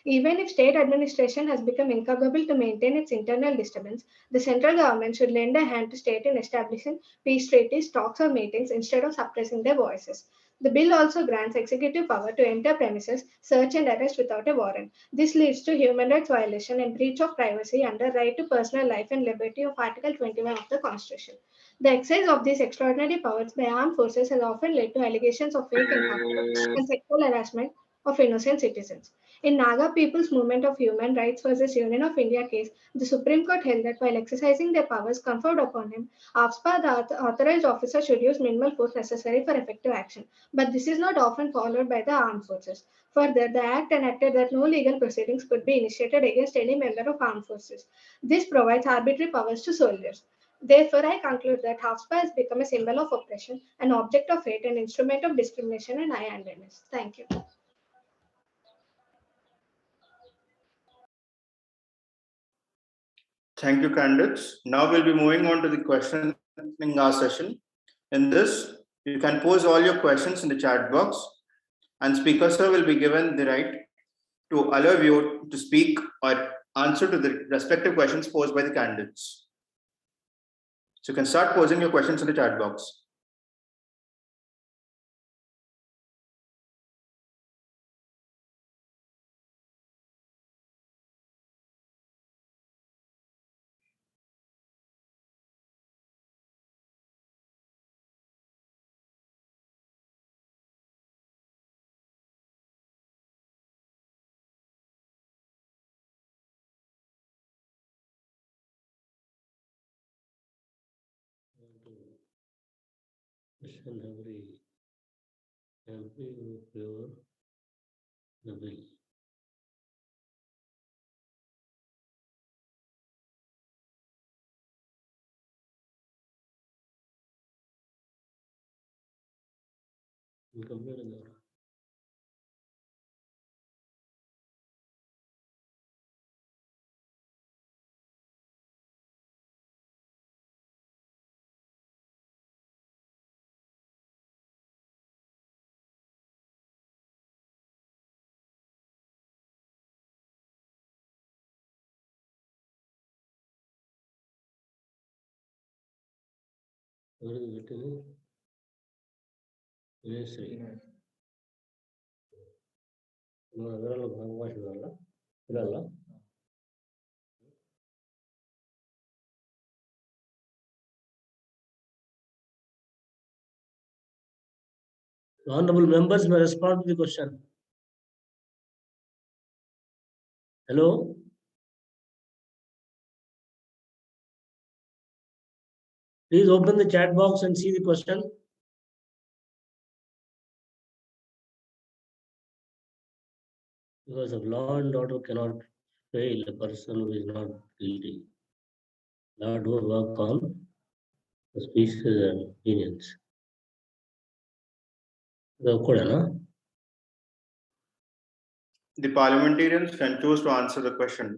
Even if state administration has become incapable to maintain its internal disturbance, the central government should lend a hand to state in establishing peace treaties, talks, or meetings instead of suppressing their voices. The bill also grants executive power to enter premises, search, and arrest without a warrant. This leads to human rights violation and breach of privacy under right to personal life and liberty of Article 21 of the Constitution. The exercise of these extraordinary powers by armed forces has often led to allegations of fake encounters and sexual harassment of innocent citizens. In Naga People's Movement of Human Rights versus Union of India case, the Supreme Court held that while exercising their powers conferred upon him, AFSPA, the authorized officer, should use minimal force necessary for effective action. But this is not often followed by the armed forces. Further, the Act enacted that no legal proceedings could be initiated against any member of armed forces. This provides arbitrary powers to soldiers. Therefore, I conclude that AFSPA has become a symbol of oppression, an object of hate, an instrument of discrimination and high-handedness. Thank you. Thank you, candidates. Now we'll be moving on to the questioning session. In this, you can pose all your questions in the chat box, and Speaker Sir will be given the right to allow you to speak or answer to the respective questions posed by the candidates. So you can start posing your questions in the chat box. Question every pure the bill. Incomplete in the Where is it? Ministry. ಅದರಲ್ಲೂ ಭಾಗವಹಿಸಿದ್ರಲ್ಲ ಇರಲ್ಲ. Honorable members may respond to the question. Hello? Please open the chat box and see the question. Because of law and order cannot fail a person who is not guilty. Law do work on the species and opinions. The parliamentarians can choose to answer the question.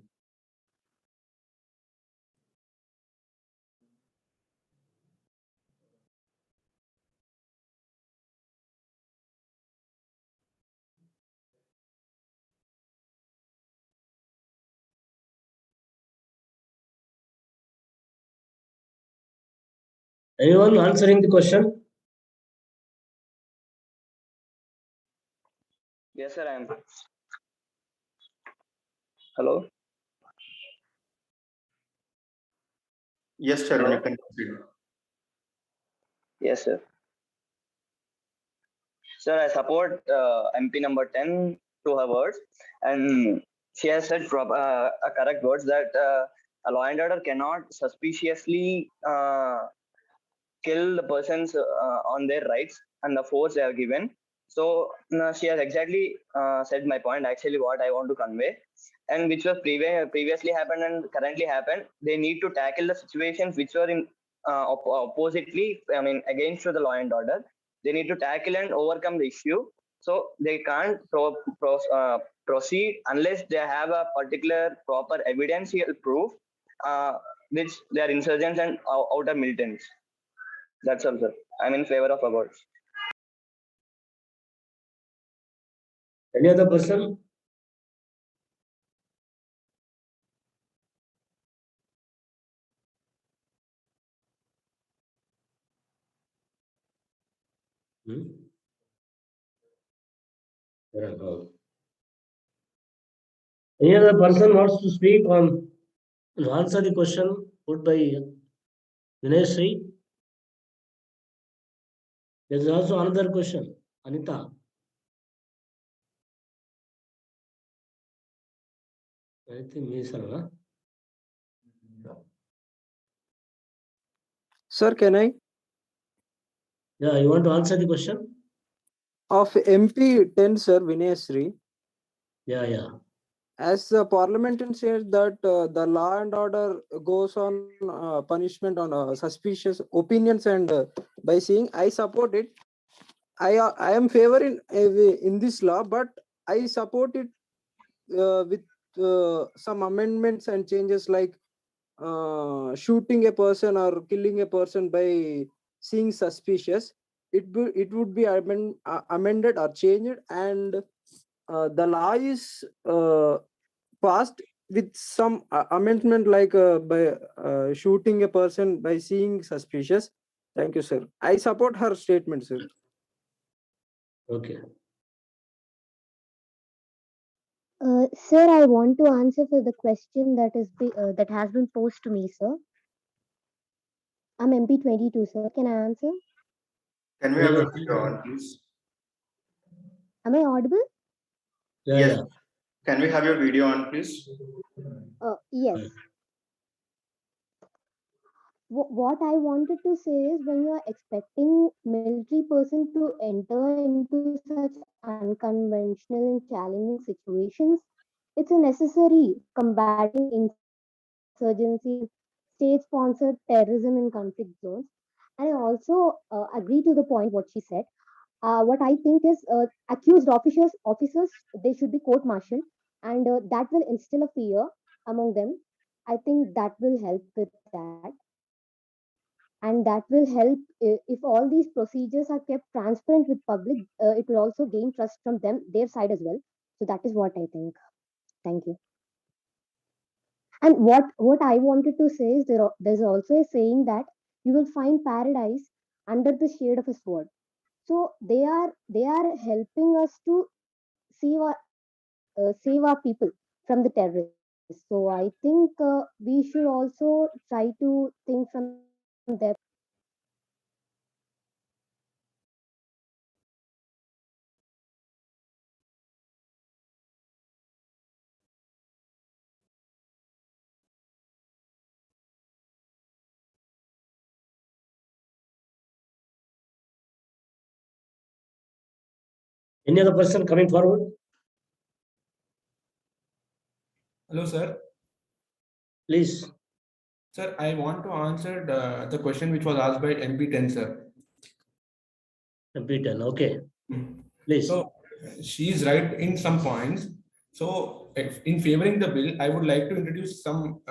Anyone answering the question? Yes, sir, I am. Hello? Yes, Chairman, Hello? you can proceed. Yes, sir. Sir, I support MP number 10 to her words, and she has said correct words that a law and order cannot suspiciously kill the persons on their rights and the force they are given. So she has exactly said my point, actually what I want to convey, and which was previously happened and currently happened. They need to tackle the situations which were in oppositely, I mean, against to the law and order. They need to tackle and overcome the issue. So they can't proceed unless they have a particular proper evidential proof which they are insurgents and outer militants. That's all, sir. I'm in favor of aborts. Any other person? Any other person wants to speak on to answer the question put by Vinay? There is also another question, Anita. I think Misra. Sir, can I? Yeah, you want to answer the question? Of MP 10, sir, Vinay. Yeah. As the parliamentarian said that the law and order goes on punishment on suspicious opinions, and by saying I support it, I am favor in this law, but I support it with some amendments and changes like shooting a person or killing a person by seeing suspicious. It would be amended or changed, and the law is passed with some amendment like by shooting a person by seeing suspicious. Thank you, sir. I support her statement, sir. Okay. Sir, I want to answer for the question that has been posed to me, sir. I'm MP 22, sir. Can I answer? Can we have your video on, please? Am I audible? Yes. Can we have your video on, please? Yes. What I wanted to say is, when you are expecting military person to enter into such unconventional and challenging situations, it's a necessary combating insurgency, state-sponsored terrorism in conflict zones. And I also agree to the point what she said. What I think is, accused officers, they should be court-martialed, and that will instill a fear among them. I think that will help with that, and that will help if all these procedures are kept transparent with public. It will also gain trust from their side as well. So that is what I think. Thank you. And what I wanted to say is, there's also a saying that you will find paradise under the shade of a sword. So they are helping us to save our people from the terrorists. So I think we should also try to think from their perspective. Any other person coming forward? Hello, sir. Please. Sir, I want to answer the question which was asked by MP10, sir. MP10, okay. Please. So she is right in some points. So in favoring the bill, I would like to introduce some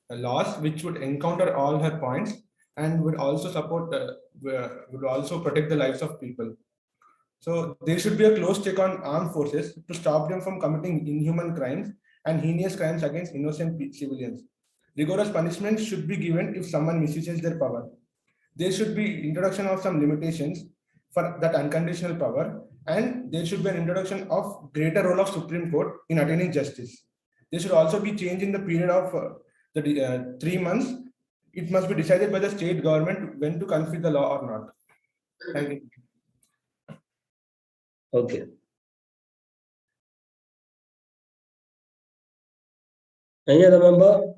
laws which would encounter all her points and would also support, would also protect the lives of people. So there should be a close check on armed forces to stop them from committing inhuman crimes and heinous crimes against innocent civilians. Rigorous punishment should be given if someone misuses their power. There should be introduction of some limitations for that unconditional power, and there should be an introduction of greater role of Supreme Court in attaining justice. There should also be change in the period of 3 months. It must be decided by the state government when to conflict the law or not. Thank you. Okay. Any other member?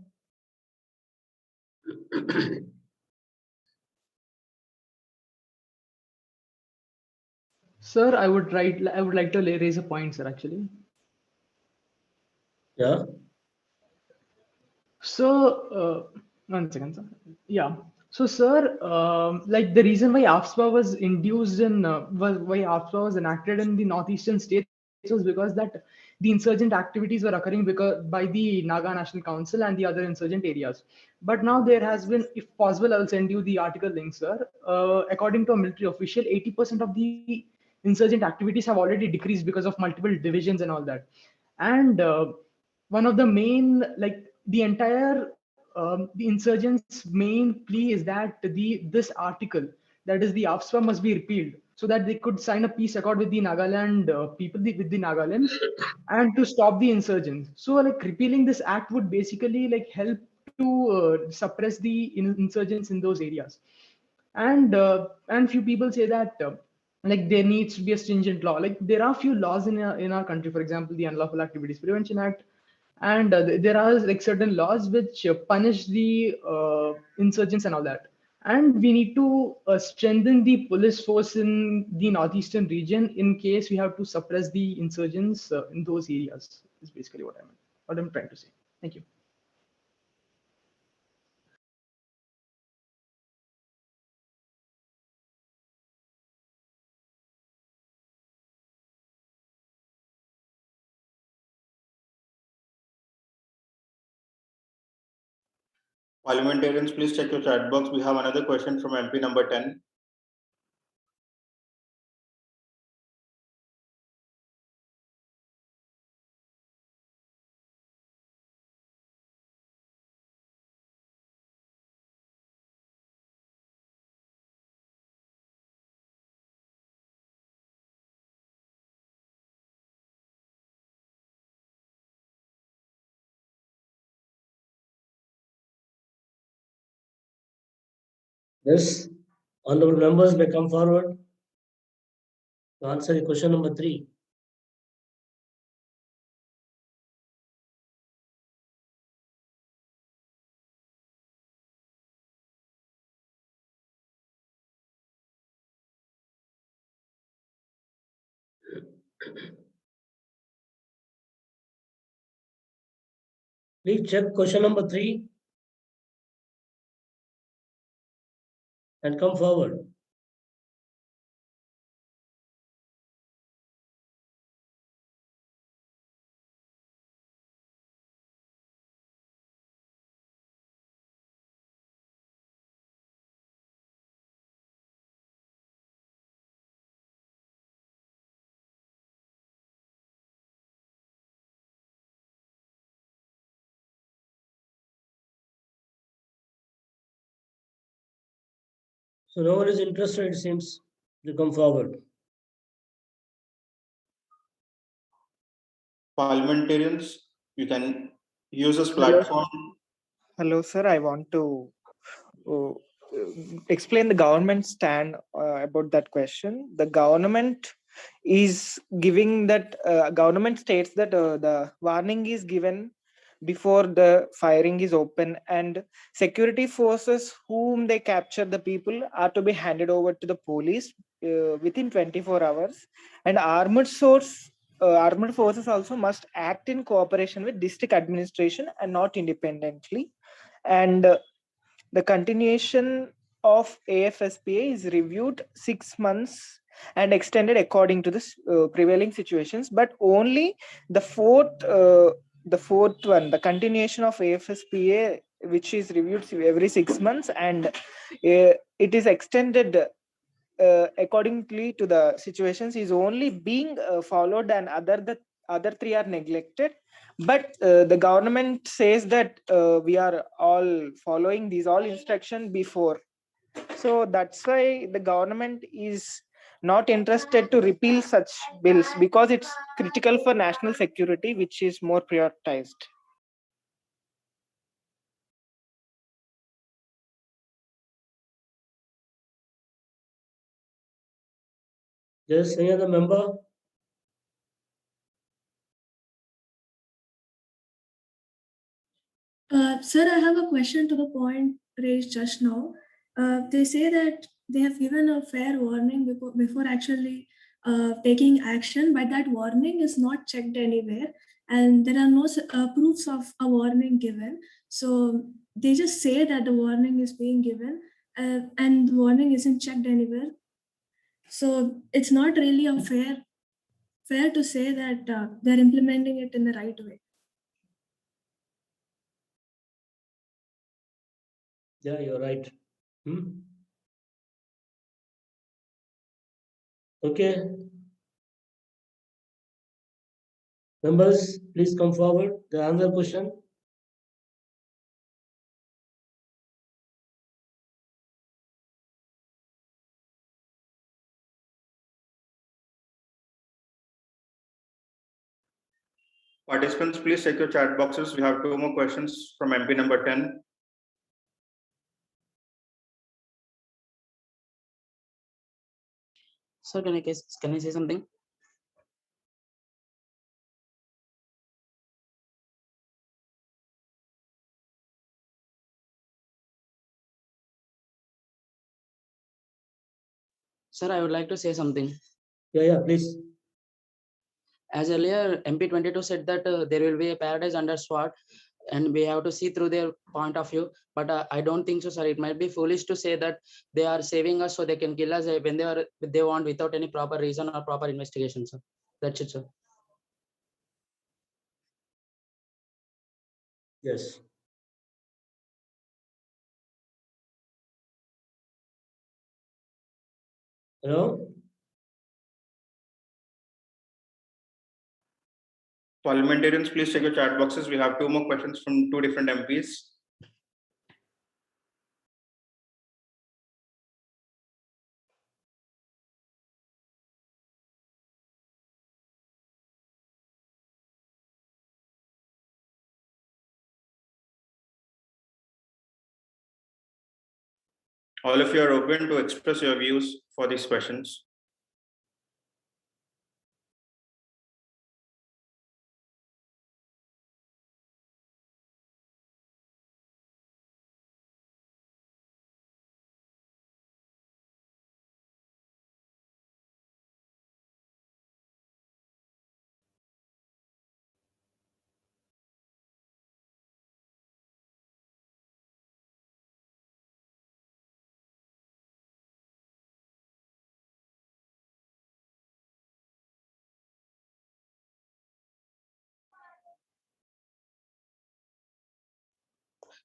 Sir, I would like to raise a point, sir, actually. Yeah. So, 1 second, sir. Yeah. So, sir, like the reason why AFSPA was induced in, why AFSPA was enacted in the northeastern states was because that the insurgent activities were occurring by the Naga National Council and the other insurgent areas. But now there has been, if possible, I'll send you the article link, sir. According to a military official, 80% of the insurgent activities have already decreased because of multiple divisions and all that. And one of the main, like the entire the insurgents' main plea is that this article, that is the AFSPA, must be repealed so that they could sign a peace accord with the Nagaland people, with the Nagalands, and to stop the insurgents. So, like repealing this act would basically like help to suppress the insurgents in those areas. And few people say that like there needs to be a stringent law. Like there are few laws in our country, for example, the Unlawful Activities Prevention Act, and there are like certain laws which punish the insurgents and all that. And we need to strengthen the police force in the northeastern region in case we have to suppress the insurgents in those areas. Is basically what I'm trying to say. Thank you. Parliamentarians, please check your chat box. We have another question from MP number 10. Yes. Honorable members may come forward to answer question number 3. Please check question number 3 and come forward. So no one is interested, it seems, to come forward. Parliamentarians, you can use this platform. Hello, sir. I want to uh, explain the government stand about that question. The government is giving that government states that the warning is given before the firing is open, and security forces whom they capture the people are to be handed over to the police within 24 hours, and armed forces also must act in cooperation with district administration and not independently. And the continuation of AFSPA is reviewed 6 months and extended according to the prevailing situations, but only the fourth one, the continuation of AFSPA, which is reviewed every 6 months, and it is extended accordingly to the situations, is only being followed, and other three are neglected. But the government says that we are all following these all instruction before, so that's why the government is not interested to repeal such bills, because it's critical for national security, which is more prioritized. Yes, any other member? Sir, I have a question to the point raised just now. They say that they have given a fair warning before actually taking action, but that warning is not checked anywhere, and there are no proofs of a warning given. So they just say that the warning is being given, and the warning isn't checked anywhere. So it's not really a fair to say that they're implementing it in the right way. Yeah, you're right. Okay. Members, please come forward. The another question. Participants, please check your chat boxes. We have 2 more questions from MP number 10. Sir, can I say something? Sir, I would like to say something. Yeah, please. As earlier, MP22 said that there will be a paradise under SWAT, and we have to see through their point of view. But I don't think so, sir. It might be foolish to say that they are saving us so they can kill us when they want, without any proper reason or proper investigation, sir. That's it, sir. Yes. Hello? Parliamentarians, please check your chat boxes. We have 2 more questions from 2 different MPs. All of you are open to express your views for these questions.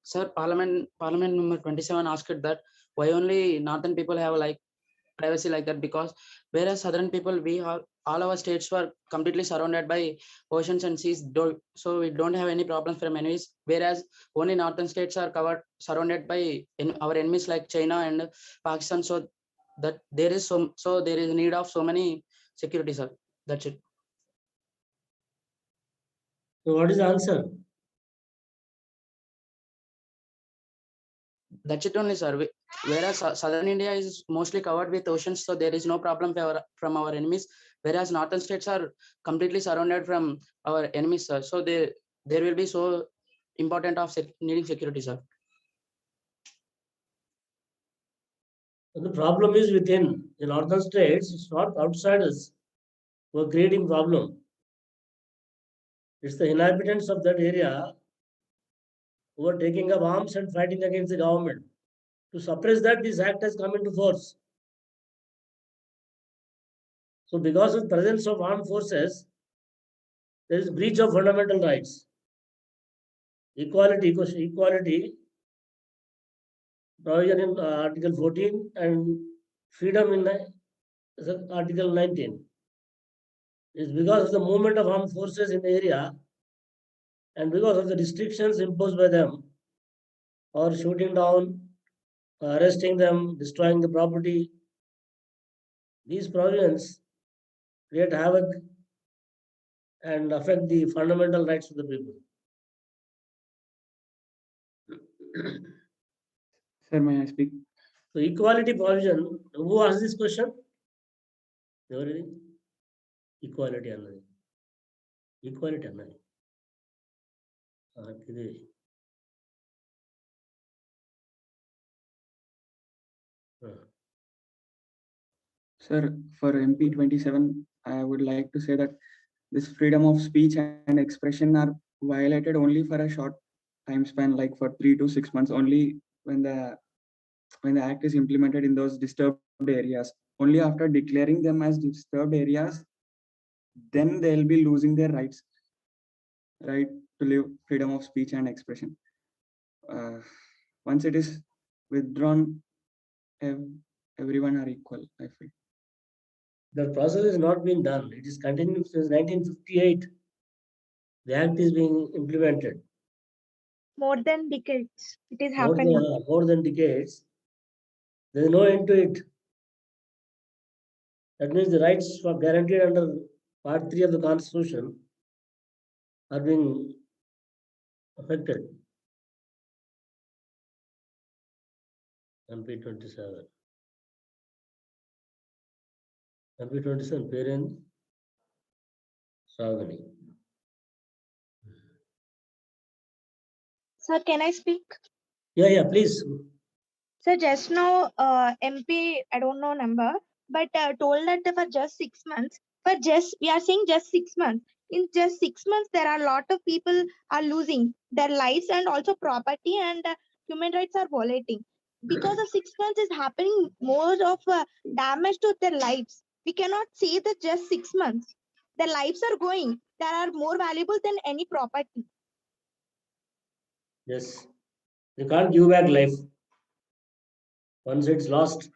Sir, Parliament number 27 asked that why only northern people have like privacy like that, because whereas southern people we all our states were completely surrounded by oceans and seas, so we don't have any problems from enemies. Whereas only northern states are surrounded by our enemies like China and Pakistan. So that there is there is need of so many security, sir. That's it. So what is the answer? That's it only, sir. Whereas southern India is mostly covered with oceans, so there is no problem from our enemies. Whereas northern states are completely surrounded from our enemies, sir. So there will be so important of needing security, sir. The problem is within the northern states. It's not outsiders who are creating problem. It's the inhabitants of that area who are taking up arms and fighting against the government. To suppress that, this act has come into force. So because of the presence of armed forces, there is breach of fundamental rights. Equality, provision in Article 14 and freedom in Article 19. It's because of the movement of armed forces in the area and because of the restrictions imposed by them, or shooting down, arresting them, destroying the property. These provisions create havoc and affect the fundamental rights of the people. Sir, may I speak? So equality provision, who asked this question? Equality annadi. Equality annadi. Sir, for MP 27, I would like to say that this freedom of speech and expression are violated only for a short time span, like for 3 to 6 months, only when the act is implemented in those disturbed areas. Only after declaring them as disturbed areas, then they'll be losing their rights, right to live, freedom of speech and expression. Once it is withdrawn, everyone are equal, I feel. The process has not been done. It is continuing since 1958. The act is being implemented. More than decades, it is happening. More than decades. There is no end to it. That means the rights are guaranteed under Part 3 of the Constitution are being affected. MP 27. MP 27, parent Sagani. Sir, can I speak? Yeah, please. So just now, MP, I don't know number, but told that for just 6 months. But we are saying just 6 months. In just 6 months, there are a lot of people are losing their lives and also property, and human rights are violating. Because of 6 months is happening more of damage to their lives. We cannot say that just 6 months. Their lives are going. They are more valuable than any property. Yes. You can't give back life. Once it's lost.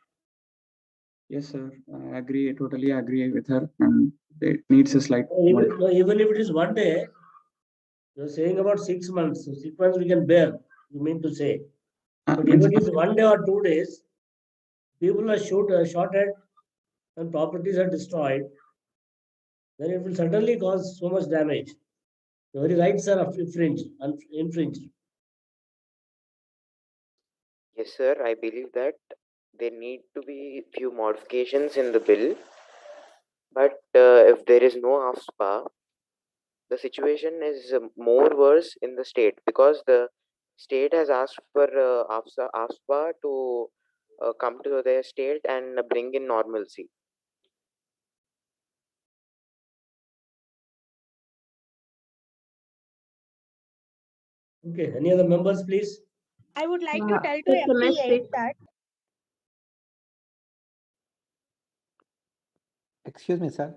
Yes, sir. I agree. I totally agree with her. And it needs a slight. Even if it is one day, you're saying about 6 months. So 6 months we can bear, you mean to say. But if it is 1 day or 2 days, people are shot at and properties are destroyed, then it will certainly cause so much damage. The very rights are infringed. Yes, sir. I believe that there need to be few modifications in the bill. But if there is no AFSPA, the situation is more worse in the state because the state has asked for AFSPA to come to their state and bring in normalcy. Okay, any other members, please? I would like to tell to MP8 that. Excuse me, sir.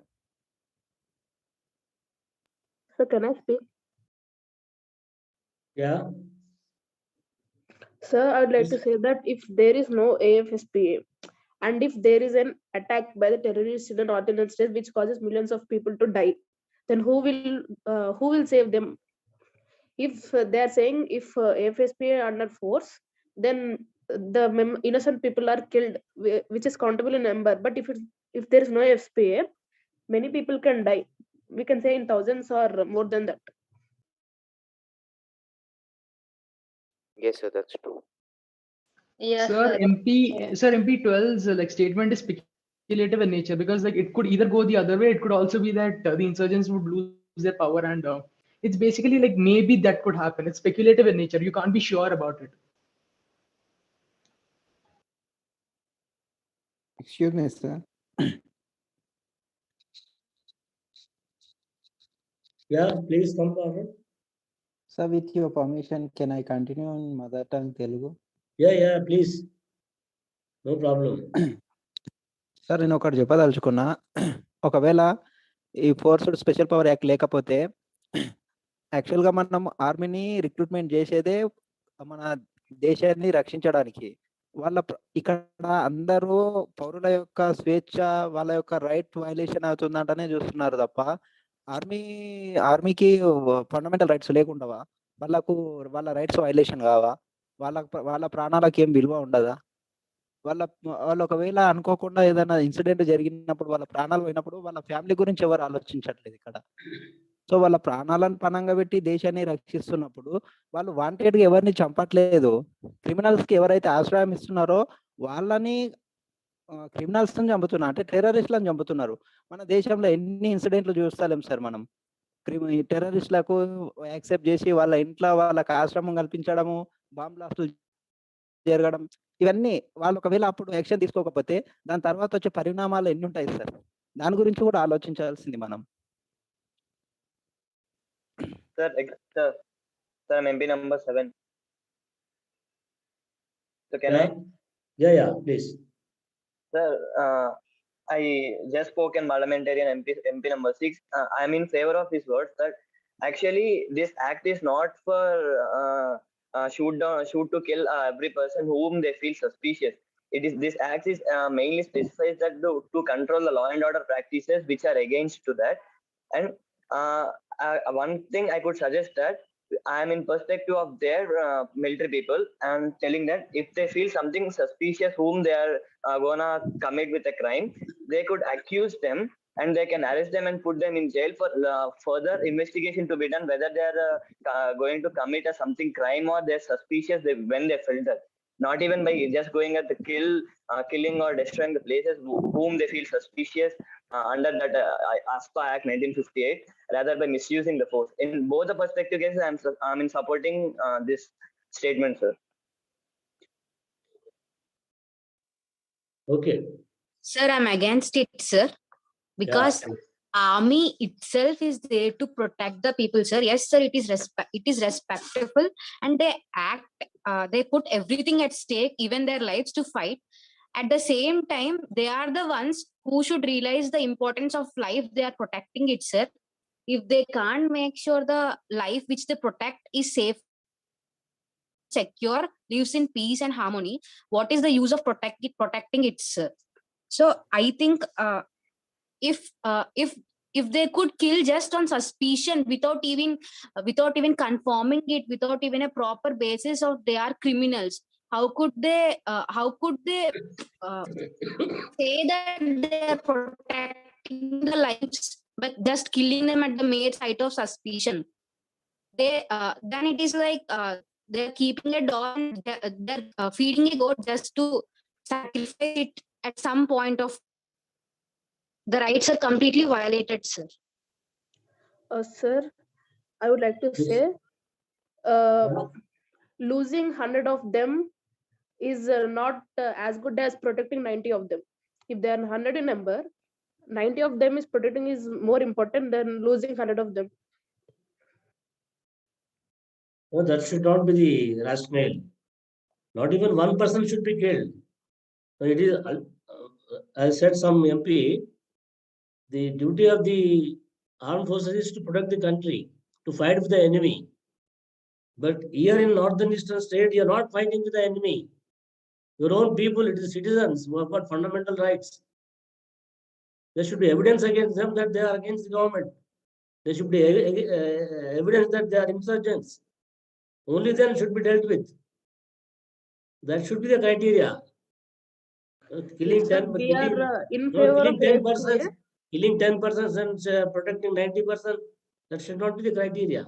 So can I speak? Yeah. Sir, I'd like to say that if there is no AFSPA, And if there is an attack by the terrorists in the northern states which causes millions of people to die, then who will save them? If they are saying if AFSP are under force, then the innocent people are killed, which is countable in number. But if there is no FSPA, many people can die. We can say in thousands or more than that. Yes, sir, that's true. Yes, Sir, sir. MP 12's like statement is speculative in nature, because like it could either go the other way. It could also be that the insurgents would lose their power, and it's basically like maybe that could happen. It's speculative in nature. You can't be sure about it. Excuse me, sir. Yeah, please come forward. Sir, with your permission, can I continue on mother tongue Telugu? Yeah, please. No problem. Sir నేను ఒకటి చెప్పదలుచుకున్నా. ఒకవేళ ఈ forced special power act లేకపోతే యాక్చువల్గా మనం ఆర్మీని recruitment చేసేదే మన దేశాన్ని రక్షించడానికి. ఇక్కడ అందరూ పౌరుల యొక్క స్వేచ్ఛ, వాళ్ళ యొక్క రైట్ వైలేషన్ అవుతుందంటనే చూస్తున్నారు తప్ప ఆర్మీకి ఫండమెంటల్ రైట్స్ లేకుండావా? వాళ్ళ రైట్స్ వైలేషన్ కావా? వాళ్ళ ప్రాణాలకు ఏం విలువ ఉండదా? వాళ్ళు ఒకవేళ అనుకోకుండా ఏదైనా ఇన్సిడెంట్ జరిగినప్పుడు, వాళ్ళ ప్రాణాలు పోయినప్పుడు వాళ్ళ ఫ్యామిలీ గురించి ఎవరు ఆలోచించట్లేదు ఇక్కడ. సో వాళ్ళ ప్రాణాలను పణంగా పెట్టి దేశాన్ని రక్షిస్తున్నప్పుడు వాళ్ళు వాంటెడ్గా ఎవరిని చంపట్లేదు. క్రిమినల్స్కి ఎవరైతే ఆశ్రయం ఇస్తున్నారో వాళ్ళని క్రిమినల్స్ చంపుతున్నారు, అంటే టెర్రరిస్టులను చంపుతున్నారు. మన దేశంలో ఎన్ని ఇన్సిడెంట్లు చూస్తాం సార్ మనం. టెర్రరిస్టులకు యాక్సెప్ట్ చేసి వాళ్ళ ఇంట్లో వాళ్ళకి ఆశ్రమం కల్పించడము, బాంబ్ బ్లాస్టులు జరగడం, ఇవన్నీ వాళ్ళు ఒకవేళ అప్పుడు యాక్షన్ తీసుకోకపోతే దాని తర్వాత వచ్చే పరిణామాలు ఎన్ని ఉంటాయి సార్? దాని గురించి కూడా ఆలోచించాల్సింది మనం. Sir, MP number 7. So can I? Yeah, please. Sir, I just spoke in parliamentarian MP number 6. I am in favor of his words that actually this act is not for shoot to kill every person whom they feel suspicious. This act is mainly specifies that to control the law and order practices which are against to that. And one thing I could suggest that I am in perspective of their military people and telling that if they feel something suspicious whom they are gonna commit with a crime, they could accuse them and they can arrest them and put them in jail for further investigation to be done whether they are going to commit something crime or they're suspicious when they felt that. Not even by just going at the killing or destroying the places whom they feel suspicious under that AFB Act 1958, rather by misusing the force. In both the perspective cases, I'm in supporting this statement, sir. Okay. Sir, I'm against it, sir, because army itself is there to protect the people, sir. Yes, sir, it is respectable, and they act. They put everything at stake, even their lives, to fight. At the same time, they are the ones who should realize the importance of life. They are protecting it, sir. If they can't make sure the life which they protect is safe, secure, lives in peace and harmony, what is the use of protecting it, sir? So I think if they could kill just on suspicion without even confirming it, without even a proper basis of they are criminals, how could they say that they are protecting the lives but just killing them at the mere sight of suspicion? Then it is like they're keeping a dog and they're feeding a goat just to sacrifice it at some point of. The rights are completely violated, sir. Sir, I would like to say losing 100 of them is not as good as protecting 90 of them. If they are 100 in number, 90 of them is protecting is more important than losing 100 of them. No, that should not be the rationale. Not even one person should be killed. So it is, I said some MP, the duty of the armed forces is to protect the country, to fight with the enemy. But here in northern eastern state, you are not fighting with the enemy. Your own people, it is citizens who have got fundamental rights. There should be evidence against them that they are against the government. There should be evidence that they are insurgents. Only then should be dealt with. That should be the criteria. Killing Yes, sir, 10, we killing, are in no, favor of killing 10 AFB. persons, killing 10% and protecting 90%. That should not be the criteria.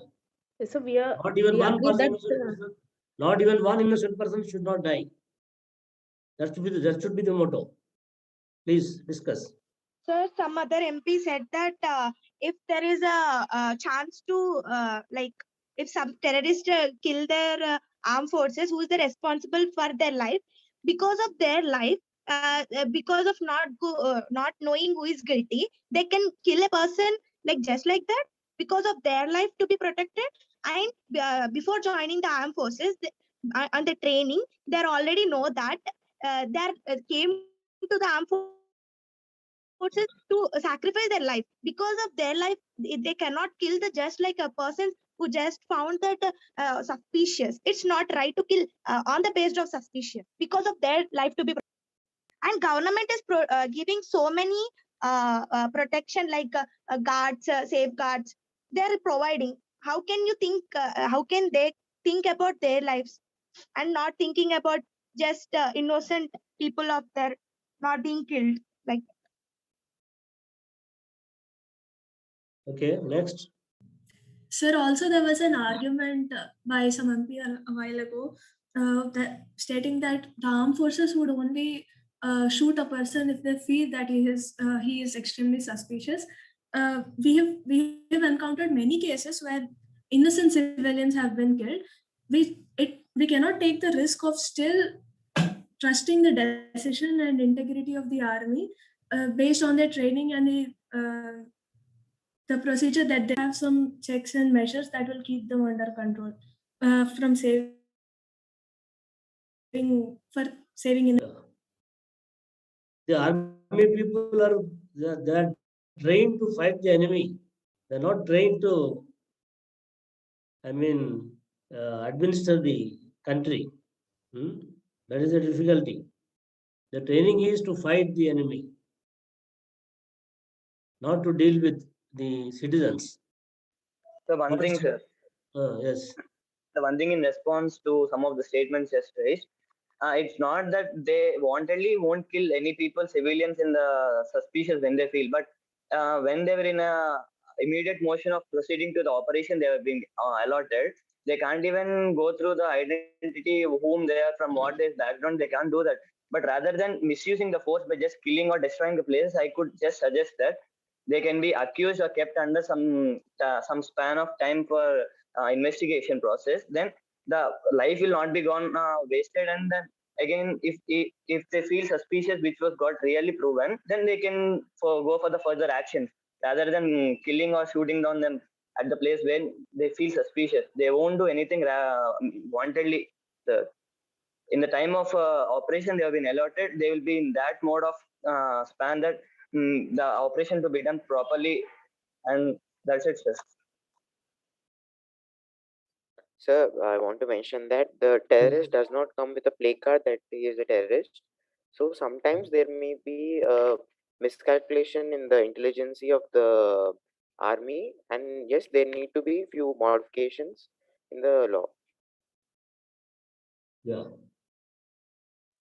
Yes, sir, we Not even one agree person, that not even one innocent person should not die. That should be the motto. Please discuss. Sir, some other MP said that if there is a chance to like if some terrorists kill their armed forces, who is the responsible for their life? Because of their life, because of not knowing who is guilty, they can kill a person like just like that because of their life to be protected. And before joining the armed forces, on the training, they already know that they came to the armed forces to sacrifice their life. Because of their life, they cannot kill the just like a person who just found that suspicious. It's not right to kill on the basis of suspicion because of their life to be. And government is giving so many protection like guards, safeguards. They are providing. How can you think? How can they think about their lives and not thinking about just innocent people of their not being killed? Like. Okay, next. Sir, also there was an argument by some MP a while ago that stating that the armed forces would only shoot a person if they feel that he is extremely suspicious. We have encountered many cases where innocent civilians have been killed. We cannot take the risk of still trusting the decision and integrity of the army based on their training and the procedure that they have some checks and measures that will keep them under control from saving in. The army people are trained to fight the enemy. They're not trained to, administer the country. That is the difficulty. The training is to fight the enemy, not to deal with the citizens. So one thing, sir. Yes. The one thing in response to some of the statements just raised, it's not that they wantedly won't kill any people, civilians in the suspicious when they feel, but when they were in a immediate motion of proceeding to the operation they were being allotted, they can't even go through the identity of whom they are, from what their background, they can't do that. But rather than misusing the force by just killing or destroying the place, I could just suggest that they can be accused or kept under some span of time for investigation process. Then the life will not be gone wasted, and then again if they feel suspicious which was got really proven, then they can go for the further actions rather than killing or shooting down them at the place when they feel suspicious. They won't do anything wantedly. In the time of operation they have been allotted, they will be in that mode of span that the operation to be done properly, and that's it, sir. Sir, I want to mention that the terrorist does not come with a placard that he is a terrorist. So sometimes there may be a miscalculation in the intelligence of the army, and yes, there need to be few modifications in the law. Yeah.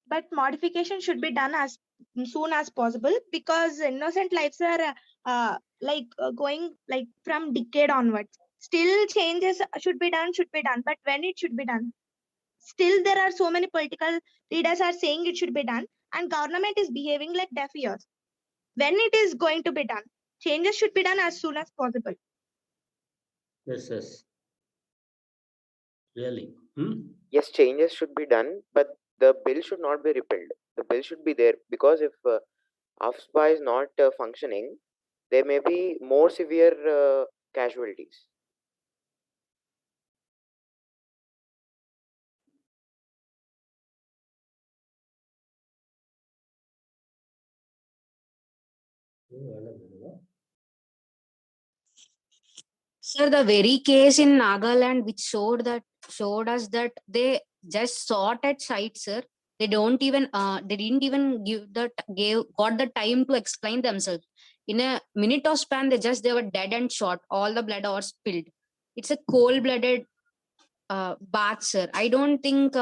But modification should be done as soon as possible because innocent lives are going like from decade onwards. Still changes should be done, but when it should be done? Still there are so many political leaders are saying it should be done and government is behaving like deaf ears. When it is going to be done? Changes should be done as soon as possible. Yes. Really. Yes, changes should be done, but the bill should not be repealed. The bill should be there because if AFB is not functioning, there may be more severe casualties. Sir, the very case in Nagaland which showed us that they just sought at sight, sir. They don't even they didn't even got the time to explain themselves. In a minute of span, they were dead and shot. All the blood was spilled. It's a cold-blooded bath, sir. I don't think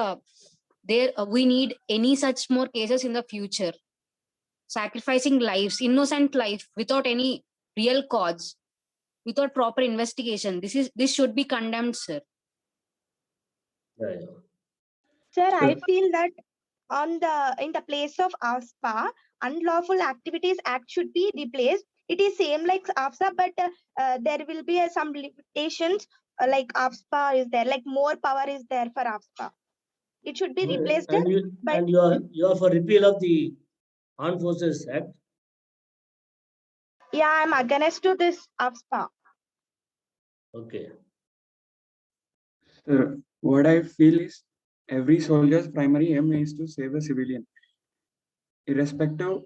we need any such more cases in the future. Sacrificing lives, innocent life, without any real cause, without proper investigation. This should be condemned, sir. Sir, I feel that in the place of AFSPA, Unlawful Activities Act should be replaced. It is same like AFSA, but there will be some limitations like AFSPA is there, like more power is there for AFSPA. It should be replaced. And you are for repeal of the Armed Forces Act. Yeah, I'm against to this AFSPA. Okay. Sir, what I feel is every soldier's primary aim is to save a civilian. Irrespective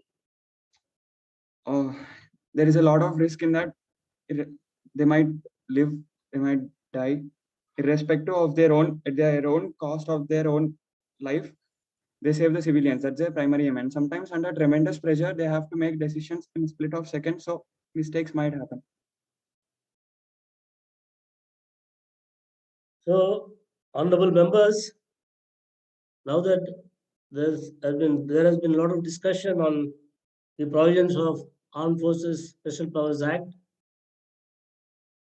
of, there is a lot of risk in that. They might live, they might die, irrespective of their own cost of their own life. They save the civilians. That's their primary aim. And sometimes under tremendous pressure, they have to make decisions in a split of seconds. So mistakes might happen. So, honorable members, now that there has been a lot of discussion on the provisions of Armed Forces Special Powers Act.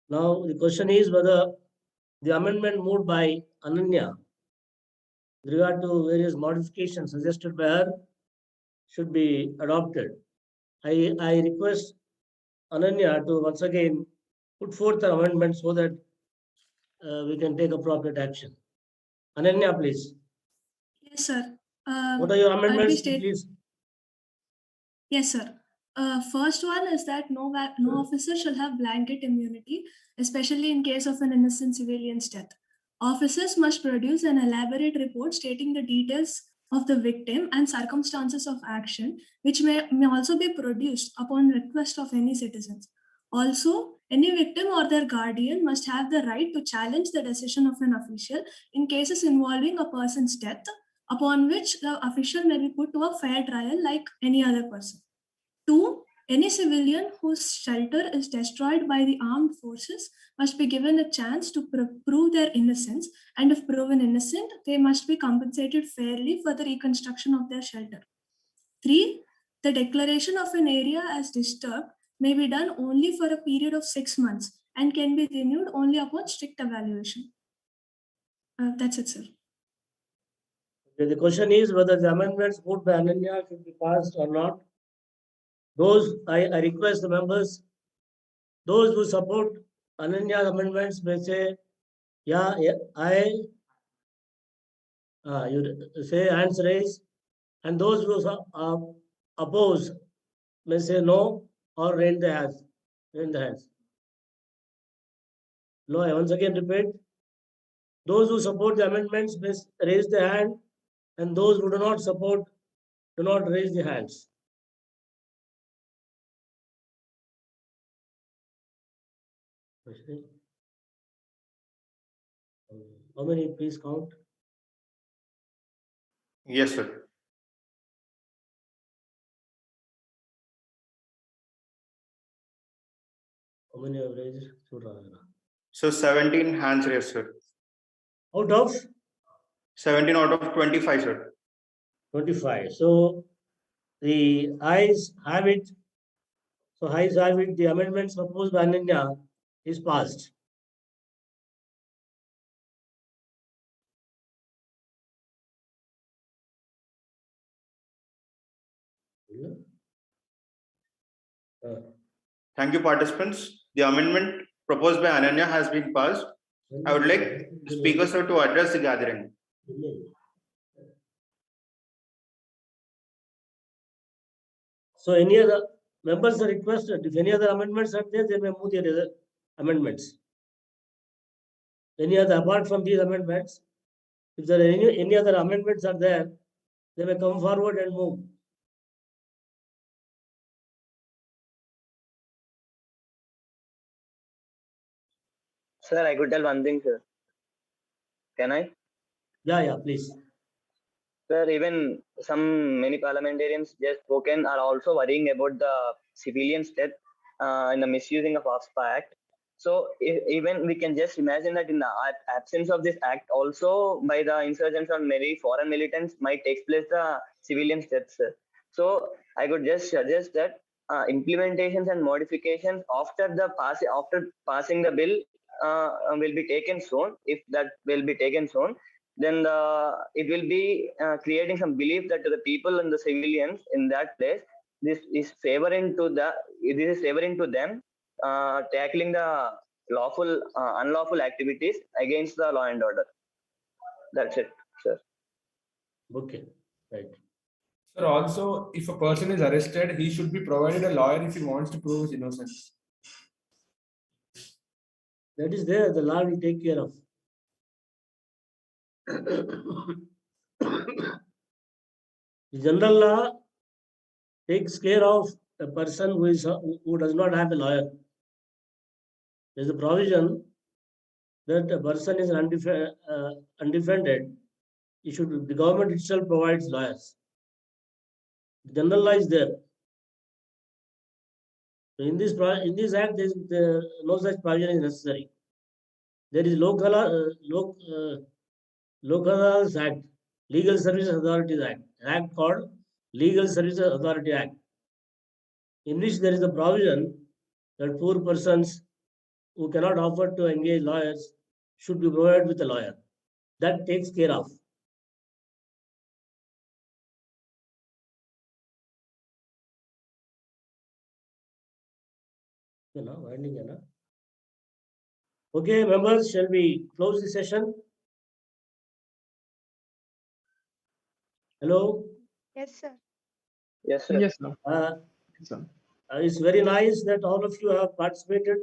Now the question is whether the amendment moved by Ananya with regard to various modifications suggested by her should be adopted. I request Ananya to once again put forth an amendment so that we can take appropriate action. Ananya, please. Yes, sir. What are your amendments, I'll be please? Yes, sir. First one is that no officer shall have blanket immunity, especially in case of an innocent civilian's death. Officers must produce an elaborate report stating the details of the victim and circumstances of action, which may also be produced upon request of any citizens. Also, any victim or their guardian must have the right to challenge the decision of an official in cases involving a person's death, upon which the official may be put to a fair trial like any other person. 2. Any civilian whose shelter is destroyed by the armed forces must be given a chance to prove their innocence, and if proven innocent, they must be compensated fairly for the reconstruction of their shelter. 3. The declaration of an area as disturbed may be done only for a period of 6 months and can be renewed only upon strict evaluation. That's it, sir. Okay, the question is whether the amendments moved by Ananya should be passed or not. I request the members, those who support Ananya's amendments may say, yeah, you say hands raised, and those who oppose may say no or raise the hands. No, I once again repeat, those who support the amendments may raise the hand, and those who do not support do not raise the hands. How many, please count? Yes, sir. How many have raised? So 17 hands raised, sir. Out of? 17 out of 25, sir. 25. So the ayes have it. So ayes have it. The amendment proposed by Ananya is passed. Thank you, participants. The amendment proposed by Ananya has been passed. I would like the speaker, sir, to address the gathering. So any other members are requested, if any other amendments are there, they may move the other amendments. Any other, apart from these amendments, if there are any other amendments are there, they may come forward and move. Sir, I could tell one thing, sir. Can I? Yeah, please. Sir, even many parliamentarians just spoken are also worrying about the civilians' death in the misusing of AFB Act. So even we can just imagine that in the absence of this act, also by the insurgents or many foreign militants might take place the civilians' deaths. So I could just suggest that implementations and modifications after passing the bill will be taken soon. If that will be taken soon, then it will be creating some belief that to the people and the civilians in that place, this is favoring to them tackling the unlawful activities against the law and order. That's it, sir. Okay, right. Sir, also, if a person is arrested, he should be provided a lawyer if he wants to prove his innocence. That is there, the law will take care of. The general law takes care of a person who does not have a lawyer. There is a provision that a person is undefended. The government itself provides lawyers. The general law is there. So in this act, no such provision is necessary. There is Local Act, Legal Services Authorities Act, act called Legal Services Authority Act, in which there is a provision that poor persons who cannot afford to engage lawyers should be provided with a lawyer. That takes care of. Okay, members, shall we close the session? Hello? Yes, sir. Yes, sir. Yes, sir. It's very nice that all of you have participated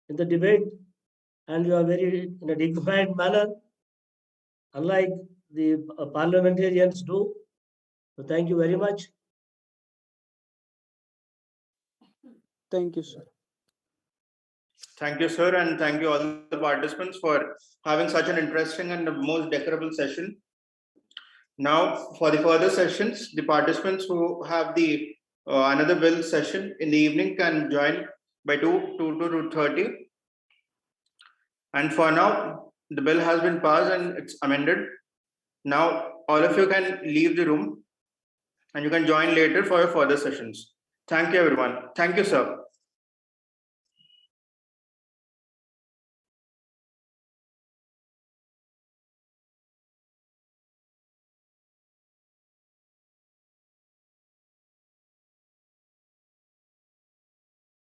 in the debate and you are in a dignified manner, unlike the parliamentarians do. So thank you very much. Thank you, sir. Thank you, sir, and thank you all the participants for having such an interesting and the most decorable session. Now, for the further sessions, the participants who have the another bill session in the evening can join by 2 to 2:30. And for now, the bill has been passed and it's amended. Now, all of you can leave the room and you can join later for your further sessions. Thank you, everyone. Thank you, sir.